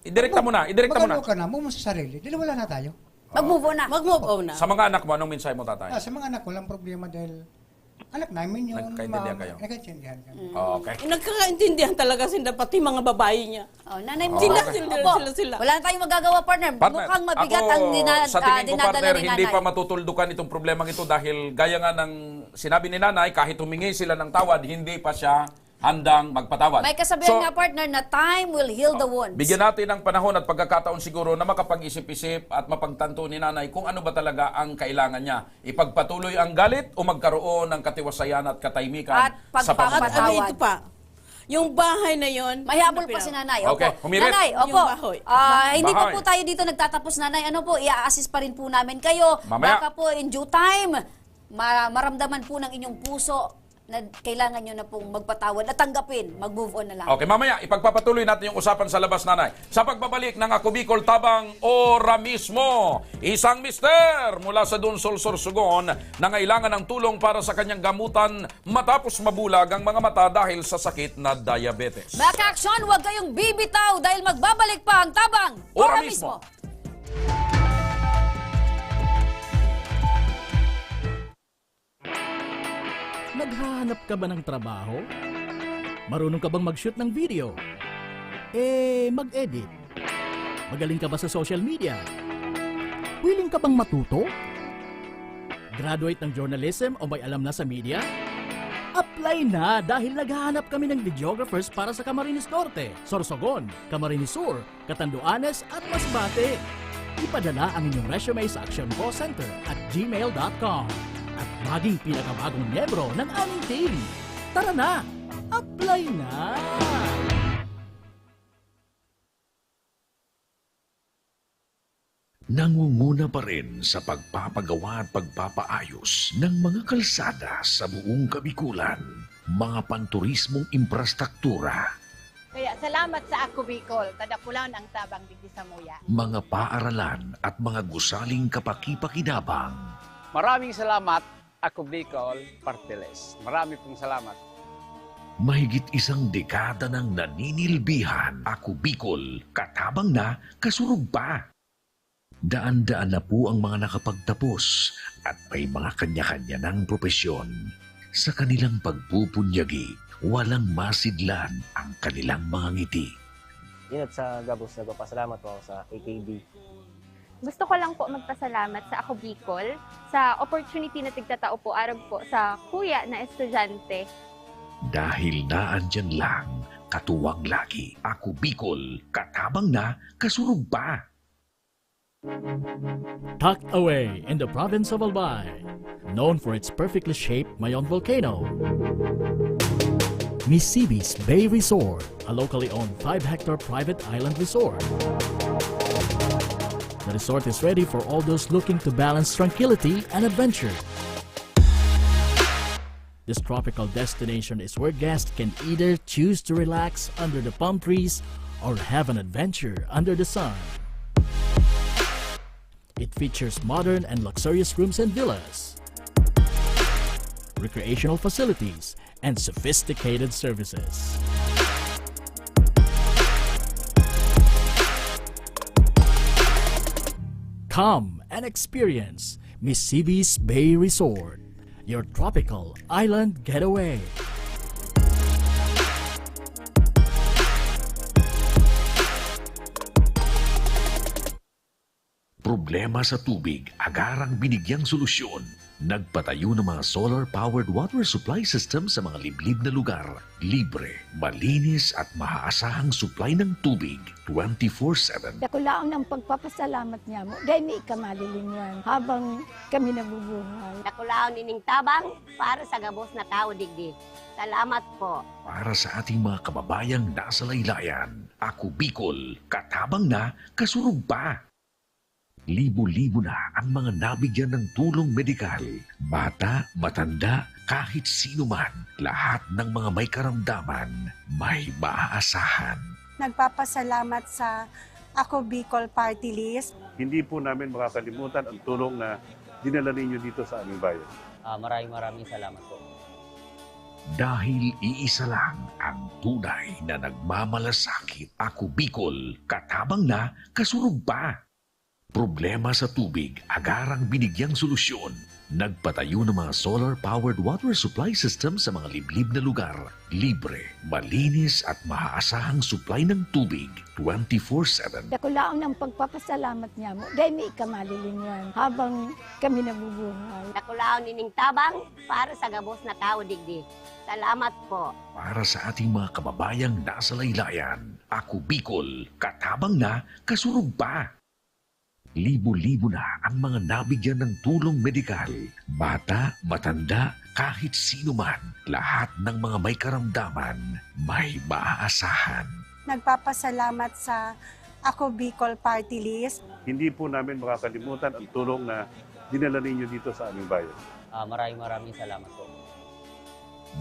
Speaker 3: Idirekta mo na, idirekta mo na.
Speaker 5: Mag-ano ka na, mo sa sarili. Dili wala na tayo.
Speaker 2: Mag-move on na.
Speaker 4: Mag-move on na.
Speaker 3: Sa mga anak mo, anong mensahe mo, tatay?
Speaker 5: Sa mga anak, walang problema dahil anak namin yun.
Speaker 3: Nagkaintindihan kayo?
Speaker 5: Nagkaintindihan kami.
Speaker 3: Okay.
Speaker 4: Nagkakaintindihan talaga sila, pati mga babae niya.
Speaker 2: Oh, nanay mo.
Speaker 4: Sila,
Speaker 3: Okay.
Speaker 4: sila, sila.
Speaker 2: Wala na tayong magagawa, partner.
Speaker 3: Partner,
Speaker 2: Mukhang mabigat
Speaker 3: ako,
Speaker 2: ang
Speaker 3: sa tingin ko,
Speaker 2: dinadala
Speaker 3: partner,
Speaker 2: ni
Speaker 3: hindi
Speaker 2: nanay.
Speaker 3: pa matutuldukan itong problemang ito dahil gaya nga ng sinabi ni nanay, kahit humingi sila ng tawad, hindi pa siya handang magpatawad.
Speaker 2: May kasabihan nga, partner, na time will heal the wounds.
Speaker 3: Bigyan natin ng panahon at pagkakataon siguro na makapag-isip-isip at mapagtanto ni nanay kung ano ba talaga ang kailangan niya. Ipagpatuloy ang galit o magkaroon ng katiwasayan at katahimikan
Speaker 2: At
Speaker 3: sa
Speaker 2: pagpapatawad.
Speaker 4: At ano ito pa, yung bahay na yon,
Speaker 2: Mahihabol pa si nanay. Opo.
Speaker 3: Okay, humirit.
Speaker 2: Nanay,
Speaker 4: Yung
Speaker 2: opo.
Speaker 4: bahoy.
Speaker 2: Hindi pa
Speaker 3: Bahoy.
Speaker 2: po tayo dito nagtatapos, nanay. Ano po, i-assist pa rin po namin kayo.
Speaker 3: Mamaya.
Speaker 2: Baka po in due time, maramdaman po ng inyong puso na kailangan nyo na pong magpatawad at tanggapin, mag-move on na lang.
Speaker 3: Okay, mamaya ipagpapatuloy natin yung usapan sa labas, nanay. Sa pagbabalik ng Ako Bicol Tabang ora mismo, isang mister mula sa Dunsol, Sorsogon na ngailangan ng tulong para sa kanyang gamutan matapos mabulag ang mga mata dahil sa sakit na diabetes.
Speaker 2: Back action, huwag kayong bibitaw dahil magbabalik pa ang Tabang
Speaker 3: Ora
Speaker 2: ora
Speaker 3: mismo.
Speaker 2: mismo.
Speaker 8: Naghahanap ka ba ng trabaho? Marunong ka bang mag-shoot ng video? Mag-edit? Magaling ka ba sa social media? Willing ka bang matuto? Graduate ng journalism o may alam na sa media? Apply na dahil naghahanap kami ng videographers para sa Camarines Norte, Sorsogon, Camarines Sur, Catanduanes at Masbate. Ipadala ang inyong resume sa Action Call Center at gmail.com at maging pinakabagong miyembro ng aming team. Tara na! Apply na!
Speaker 9: Nangunguna pa rin sa pagpapagawa at pagpapaayos ng mga kalsada sa buong Kabikulan, mga panturismong infrastruktura,
Speaker 10: Kaya salamat sa Ako Bicol, tadapulaw ang tabang digdi sa muya.
Speaker 9: mga paaralan at mga gusaling kapakipakinabang.
Speaker 11: Maraming salamat, Ako Bicol Partiles. Marami pong salamat.
Speaker 9: Mahigit isang dekada ng naninilbihan, Ako Bicol, katabang na, kasurug pa. Daan-daan na po ang mga nakapagtapos at may mga kanya-kanya ng propesyon. Sa kanilang pagpupunyagi, walang masidlan ang kanilang mga ngiti.
Speaker 12: Yun at sa Gabos, nagpapasalamat po ako sa AKB.
Speaker 13: Gusto ko lang po magpasalamat sa Ako Bicol sa opportunity na tigtatao po arag po sa kuya na estudyante.
Speaker 9: Dahil naandyan lang, katuwang lagi, Ako Bicol, katabang na, kasurug pa.
Speaker 8: Tucked away in the province of Albay, known for its perfectly shaped Mayon volcano, Misibis Bay Resort, a locally owned 5-hectare private island resort. The resort is ready for all those looking to balance tranquility and adventure. This tropical destination is where guests can either choose to relax under the palm trees or have an adventure under the sun. It features modern and luxurious rooms and villas, recreational facilities, and sophisticated services. Come and experience Misibis Bay Resort, your tropical island getaway.
Speaker 9: Problema sa tubig, agarang binigyang solusyon. Nagpatayo ng mga solar-powered water supply system sa mga liblib na lugar. Libre, malinis at maaasahang supply ng tubig 24/7.
Speaker 14: Dakulaang ng pagpapasalamat niya mo, dahil may ikamalilingan habang kami nabubuhay.
Speaker 10: Nakulaon ining tabang para sa gabos na tao digdi. Salamat po.
Speaker 9: Para sa ating mga kababayang nasa laylayan, Ako Bicol, katabang na, kasurug pa. Libo-libo na ang mga nabigyan ng tulong medikal. Bata, matanda, kahit sino man, lahat ng mga may karamdaman, may maaasahan.
Speaker 15: Nagpapasalamat sa Ako Bicol Party List.
Speaker 16: Hindi po namin makakalimutan ang tulong na dinala ninyo dito sa aming bayan.
Speaker 12: Maraming salamat po.
Speaker 9: Dahil iisa lang ang tunay na nagmamalasakit, Ako Bicol, katabang na, kasurug pa. Problema sa tubig, agarang binigyang solusyon. Nagpatayo ng mga solar-powered water supply system sa mga liblib na lugar. Libre, malinis at maaasahang supply ng tubig 24/7.
Speaker 14: Dakulaang ng pagpapasalamat niya mo, dahil may ikamalilingan habang kami nabubuhay.
Speaker 10: Nakulaon ining tabang para sa gabos na tao digdi. Salamat po.
Speaker 9: Para sa ating mga kababayang nasa laylayan, Ako Bicol, katabang na, kasurug pa. Libo-libo na ang mga nabigyan ng tulong medikal. Bata, matanda, kahit sino man, lahat ng mga may karamdaman, may maaasahan.
Speaker 15: Nagpapasalamat sa Ako Bicol Party List.
Speaker 16: Hindi po namin makakalimutan ang tulong na dinala ninyo dito sa aming bayan.
Speaker 12: Maraming salamat po.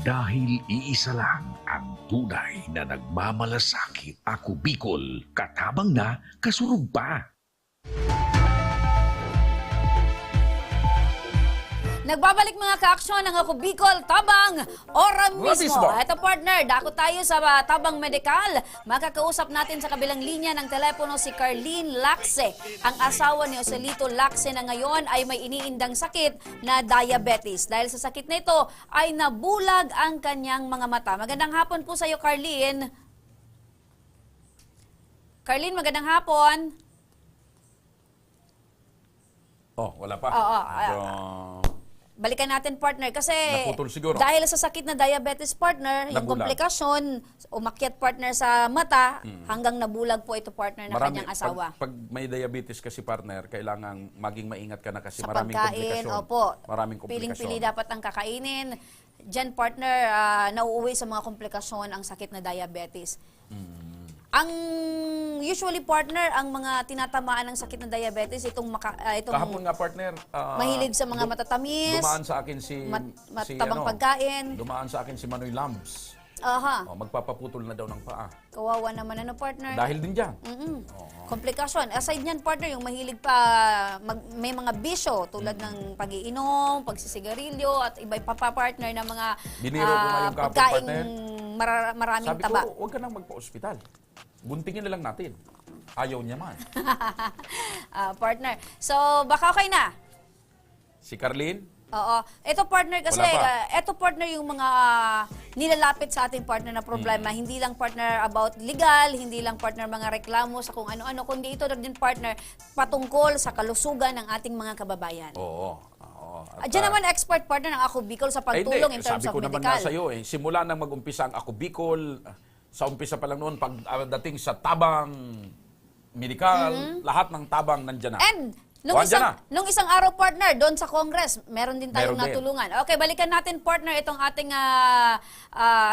Speaker 9: Dahil iisa lang ang tunay na nagmamalasakit. Ako Bicol, katabang na, kasurug pa.
Speaker 2: Nagbabalik mga ka-aksyon ng Ako Bicol, Tabang, ora mismo. Ito partner, dako tayo sa Tabang Medical. Makakausap natin sa kabilang linya ng telepono si Carlene Lacse. Ang asawa ni Joselito Lacse na ngayon ay may iniindang sakit na diabetes. Dahil sa sakit na ito ay nabulag ang kanyang mga mata. Magandang hapon po sa iyo, Carlene. Carlene, magandang hapon.
Speaker 3: Oh, wala pa.
Speaker 2: Balikan natin partner kasi
Speaker 3: Naputol siguro.
Speaker 2: dahil sa sakit na diabetes partner, yung
Speaker 3: Nabulag.
Speaker 2: komplikasyon, umakyat partner sa mata, hanggang nabulag po ito partner ng kanyang asawa.
Speaker 3: Pag may diabetes kasi partner, kailangan maging maingat ka na kasi
Speaker 2: Sa
Speaker 3: maraming
Speaker 2: pagkain,
Speaker 3: komplikasyon.
Speaker 2: opo.
Speaker 3: Maraming komplikasyon.
Speaker 2: Piling-pili dapat ang kakainin. Diyan partner, nauuwi sa mga komplikasyon ang sakit na diabetes. Ang usually partner, ang mga tinatamaan ng sakit na diabetes, itong
Speaker 3: Kahapon nga partner,
Speaker 2: mahilig sa mga matatamis,
Speaker 3: dumaan sa akin si
Speaker 2: matabang pagkain.
Speaker 3: Dumaan sa akin si Manoy Lambs.
Speaker 2: Aha.
Speaker 3: Magpapaputol na daw ng paa.
Speaker 2: Kawawa naman partner.
Speaker 3: Dahil din diyan.
Speaker 2: Komplikasyon. Aside niyan partner, yung mahilig pa may mga bisyo tulad ng pag-iinom, pagsisigarilyo at iba pa partner ng mga
Speaker 3: Biniro ko ngayong kahapon,
Speaker 2: pagkain
Speaker 3: partner.
Speaker 2: maraming
Speaker 3: Sabi
Speaker 2: taba.
Speaker 3: ko, huwag ka nang magpa-ospital. Guntingin na lang natin. Ayaw niya man.
Speaker 2: Partner. So, baka okay na?
Speaker 3: Si Carlene?
Speaker 2: Oo. Ito partner kasi,
Speaker 3: Wala
Speaker 2: ito partner yung mga nilalapit sa ating partner na problema. Hindi lang partner about legal, hindi lang partner mga reklamo sa kung ano-ano, kundi ito din partner patungkol sa kalusugan ng ating mga kababayan.
Speaker 3: Oo.
Speaker 2: Diyan naman expert partner ng Ako Bicol sa pagtulong in terms
Speaker 3: sabi
Speaker 2: of
Speaker 3: ko naman
Speaker 2: medical.
Speaker 3: nga sa'yo, simula nang mag-umpisa ang Ako Bicol, sa umpisa pa lang noon, pagdating sa tabang medical, lahat ng tabang nandyan na.
Speaker 2: And nung isang araw partner doon sa Congress, meron din tayong natulungan. Okay, balikan natin partner itong ating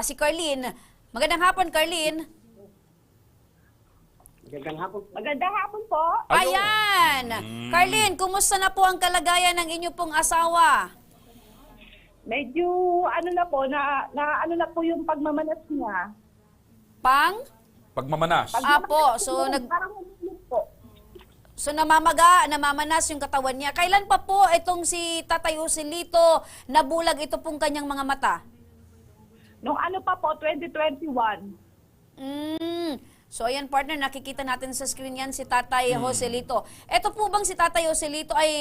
Speaker 2: si Carlene. Magandang hapon, Carlene.
Speaker 17: Magandang hapon po.
Speaker 2: Ayan. Carlene, kumusta na po ang kalagayan ng inyo pong asawa?
Speaker 17: Medyo ano na po yung pagmamanas niya.
Speaker 3: Pagmamanas.
Speaker 2: Apo, so namamanas yung katawan niya. Kailan pa po itong si Tatay Joselito nabulag ito pong kanyang mga mata?
Speaker 17: Nung ano pa po, 2021.
Speaker 2: So ayan partner, nakikita natin sa screen yan si Tatay Joselito. Ito po bang si Tatay Joselito ay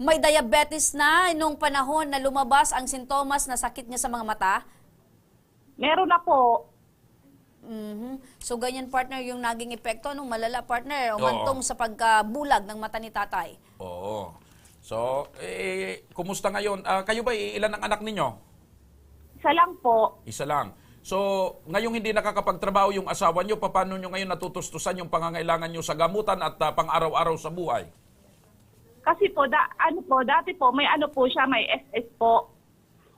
Speaker 2: may diabetes na nung panahon na lumabas ang sintomas na sakit niya sa mga mata?
Speaker 17: Meron na po.
Speaker 2: So ganyan partner yung naging epekto nung malala partner, umantong sa pagkabulag ng mata ni tatay.
Speaker 3: Oo. So, kumusta ngayon? Kayo ba, ilan ang anak ninyo?
Speaker 17: Isa lang po.
Speaker 3: Isa lang. So, ngayong hindi nakakapagtrabaho yung asawa nyo, paano nyo ngayon natutustusan yung pangangailangan nyo sa gamutan at pang-araw-araw sa buhay?
Speaker 17: Kasi po, dati po, may ano po siya, may SS po.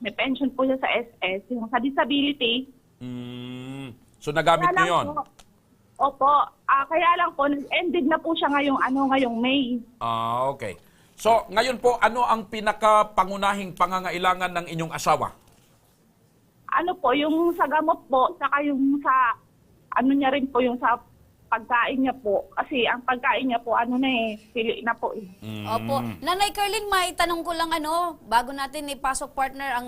Speaker 17: May pension po siya sa SS, yung sa disability.
Speaker 3: So, nagamit nyo yun?
Speaker 17: Opo. Kaya lang po, ended na po siya ngayong May.
Speaker 3: Okay. So, ngayon po, ano ang pinakapangunahing pangangailangan ng inyong asawa?
Speaker 17: Ano po, yung sa gamot po, saka yung sa, ano niya rin po, yung sa pagkain niya po. Kasi ang pagkain niya po, pili na po.
Speaker 2: Opo. Nanay Carlene, maitanong ko lang bago natin ipasok partner ang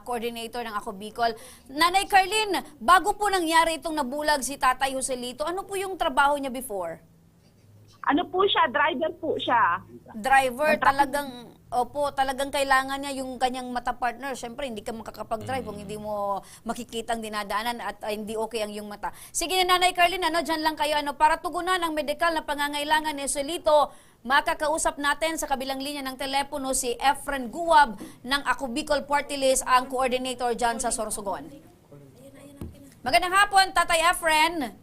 Speaker 2: coordinator ng Ako Bicol. Nanay Carlene, bago po nangyari itong nabulag si Tatay Joselito, ano po yung trabaho niya before?
Speaker 17: Ano po siya, driver po siya.
Speaker 2: Driver, talagang kailangan niya yung kanyang mata partner. Siyempre, hindi ka makakapag-drive kung hindi mo makikita ang dinadaanan at hindi okay ang iyong mata. Sige na, Nanay Carlene, dyan lang kayo. Para tugunan ang medikal na pangangailangan ni Joselito, makakausap natin sa kabilang linya ng telepono si Efren Guwab ng Ako Bicol Party List, ang coordinator dyan sa Sorsogon. Magandang hapon, Tatay Efren.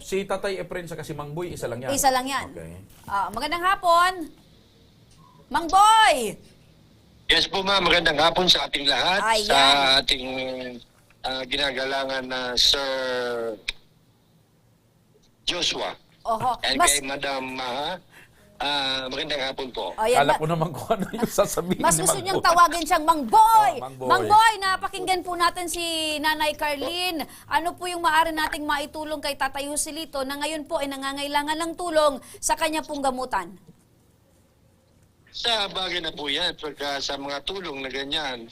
Speaker 3: Si Tatay Efren sa si Mang Boy, isa lang yan?
Speaker 2: Isa lang yan.
Speaker 3: Okay.
Speaker 2: Magandang hapon. Mang Boy!
Speaker 18: Yes po ma'am, magandang hapon sa ating lahat.
Speaker 2: Ayan.
Speaker 18: Sa ating ginagalangan na Sir Joshua.
Speaker 2: Oho.
Speaker 18: And kay Madam Maha. Magandang hapon po.
Speaker 2: Ayan,
Speaker 3: Kala ko naman kung ano yung sasabihin
Speaker 2: mas
Speaker 3: ni
Speaker 2: gusto
Speaker 3: Mang
Speaker 2: niyang
Speaker 3: Boy.
Speaker 2: tawagin siyang Mang Boy.
Speaker 3: Mang Boy.
Speaker 2: Mang Boy, napakinggan po natin si Nanay Carlene. Ano po yung maaari nating maitulong kay Tatay Joselito na ngayon po ay nangangailangan ng tulong sa kanya pong gamutan?
Speaker 18: Sa bagay na po yan, pagka sa mga tulong na ganyan,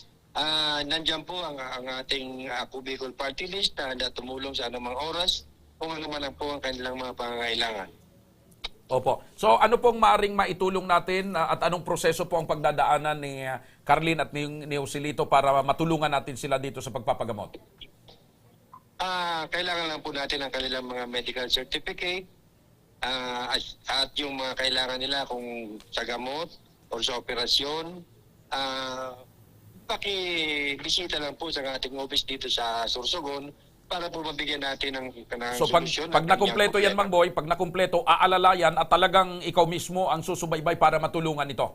Speaker 18: nandyan po ang ating Ako Bicol Party List na tumulong sa anumang oras kung ano man po ang kanilang mga pangangailangan.
Speaker 3: Opo. So ano pong maaring maitulong natin at anong proseso po ang pagdadaanan ni Carlene at ni Joselito para matulungan natin sila dito sa pagpapagamot?
Speaker 18: Kailangan lang po natin ang kanilang mga medical certificate at yung mga kailangan nila kung sa gamot o sa operasyon. Pakibisita lang po sa ating office dito sa Sorsogon para po mabigyan natin ng
Speaker 3: So pag
Speaker 18: solusyon.
Speaker 3: nakumpleto yan, Mang Boy, pag nakumpleto, aalalayan at talagang ikaw mismo ang susubaybay para matulungan ito.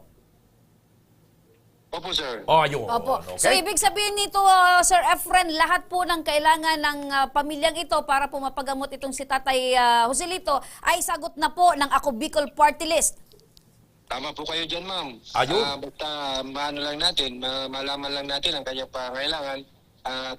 Speaker 18: Opo, sir.
Speaker 3: Oh, ayun.
Speaker 2: Opo.
Speaker 3: Okay.
Speaker 2: So ibig sabihin nito, Sir Efren, lahat po ng kailangan ng pamilyang ito para po mapagamot itong si Tatay Joselito ay sagot na po ng Ako Bicol Party List.
Speaker 18: Tama po kayo dyan, ma'am.
Speaker 3: Ayun.
Speaker 18: Basta maano lang natin, malaman lang natin ang kanyang pangangailangan.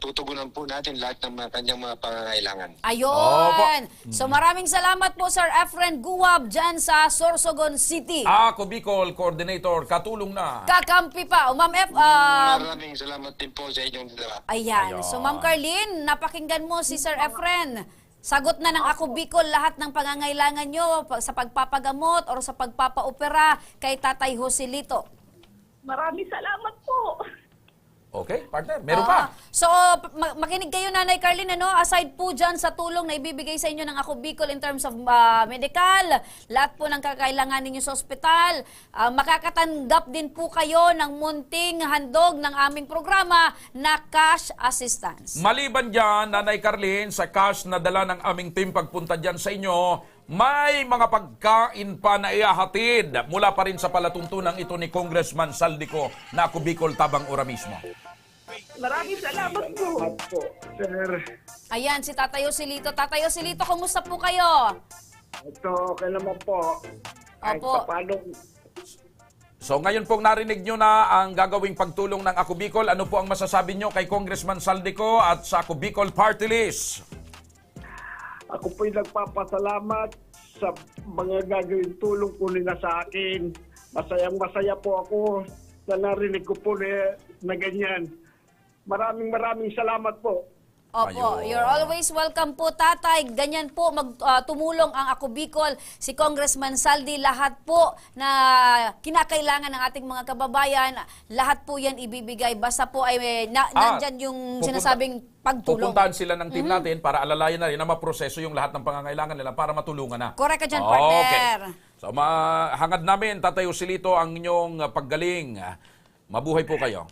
Speaker 18: Tutugunan po natin lahat ng kanyang mga pangangailangan.
Speaker 2: Ayun. So maraming salamat po, Sir Efren Guwab dyan sa Sorsogon City.
Speaker 3: Ako Bicol Coordinator, katulong na.
Speaker 2: Kakampi pa. Ma'am F,
Speaker 18: Maraming salamat din po sa inyong dalawa.
Speaker 2: ayan. So Ma'am Carlene, napakinggan mo si Sir Efren. Sagot na ng Ako Bicol lahat ng pangangailangan nyo sa pagpapagamot o sa pagpapaopera kay Tatay Joselito.
Speaker 17: Maraming salamat po.
Speaker 3: Okay, partner, meron pa.
Speaker 2: So, makinig kayo, Nanay Carlene, ano? Aside po dyan sa tulong na ibibigay sa inyo ng Ako Bicol in terms of medical, lahat po ng kakailangan ninyo sa ospital, makakatanggap din po kayo ng munting handog ng aming programa na cash assistance.
Speaker 3: Maliban dyan, Nanay Carlene, sa cash na dala ng aming team pagpunta dyan sa inyo, may mga pagkain pa na ihahatid mula pa rin sa palatuntunan ito ni Congressman Saldico na Ako Bicol Tabang Ora mismo.
Speaker 17: Maraming salamat po.
Speaker 19: Sir,
Speaker 2: Ayan, si Tatay Joselito. Tatay Joselito, kumusta po kayo?
Speaker 19: ito okay naman po. Kahit
Speaker 2: Opo.
Speaker 19: paano,
Speaker 3: So ngayon pong narinig nyo na ang gagawing pagtulong ng Ako Bicol, ano po ang masasabi nyo kay Congressman Saldico at sa Ako Bicol Party List?
Speaker 19: ako po'y nagpapasalamat sa mga gagawin tulong po nila sa akin. Masayang-masaya po ako na narinig ko po na ganyan. Maraming salamat po.
Speaker 2: Opo, you're always welcome po, Tatay. Ganyan po, tumulong ang Ako Bicol, si Congressman Saldi, lahat po na kinakailangan ng ating mga kababayan, lahat po yan ibibigay. Basta po ay nandyan yung sinasabing pagtulong.
Speaker 3: Pupuntahan sila ng team natin para alalayan na rin na maproseso yung lahat ng pangangailangan nila para matulungan na.
Speaker 2: Correct ka dyan, partner.
Speaker 3: Okay. So mahangad namin, Tatay Joselito, ang inyong paggaling. Mabuhay po kayo.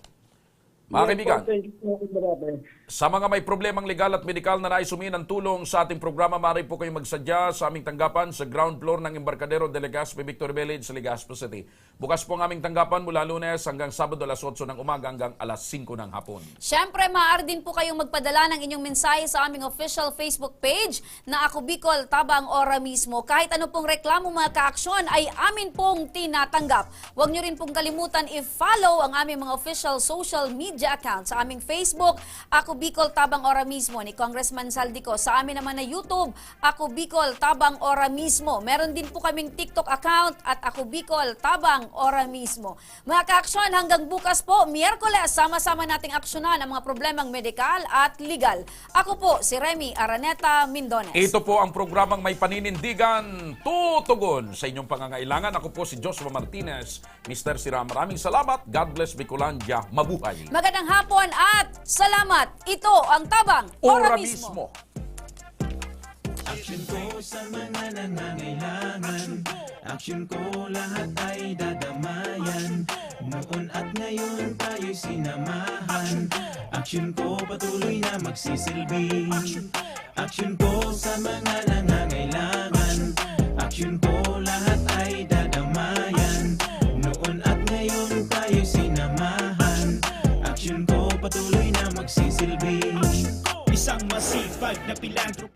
Speaker 3: Mga kaibigan,
Speaker 19: Thank you po, marami.
Speaker 3: sa mga may problemang legal at medikal na nais humingi ng tulong sa ating programa, maaari po kayong magsadya sa aming tanggapan sa ground floor ng Embarcadero de Legazpi Victory Village sa Legazpi City. Bukas po ang aming tanggapan mula Lunes hanggang Sabado alas 8 ng umaga hanggang alas 5 ng hapon.
Speaker 2: Siyempre, maaari din po kayong magpadala ng inyong mensahe sa aming official Facebook page na Ako Bicol Tabang Ora mismo. Kahit ano pong reklamo, mga kaaksyon ay amin pong tinatanggap. Huwag nyo rin pong kalimutan i-follow ang aming mga official social media account sa aming Facebook, Ako Bicol Tabang Ora mismo ni Congressman Saldico. Sa amin naman na YouTube, Ako Bicol Tabang Ora mismo. Meron din po kaming TikTok account at Ako Bicol Tabang Ora mismo. Mga kaaksyon, hanggang bukas po, Miyerkules, sama-sama nating aksyonan ang mga problemang medikal at legal. Ako po, si Remy Araneta Mindones.
Speaker 3: Ito po ang programang may paninindigan, tutugon sa inyong pangangailangan. Ako po si Joshua Martinez, Mr. Sira. Maraming salamat. God bless Bicolandia. Mabuhay.
Speaker 2: Magandang hapon at salamat. Ito ang Tabang Ora mismo.
Speaker 20: Aksyon ko sa mga nangangailangan. Aksyon ko lahat ay dadamayan. Noon at ngayon tayo'y sinamahan. Aksyon ko patuloy na magsisilbi. Aksyon ko sa mga nangangailangan. Aksyon ko lahat ay dadamayan. Noon at ngayon tayo'y sinamahan. Aksyon ko patuloy na magsisilbi.
Speaker 21: Isang masipag na pilantropo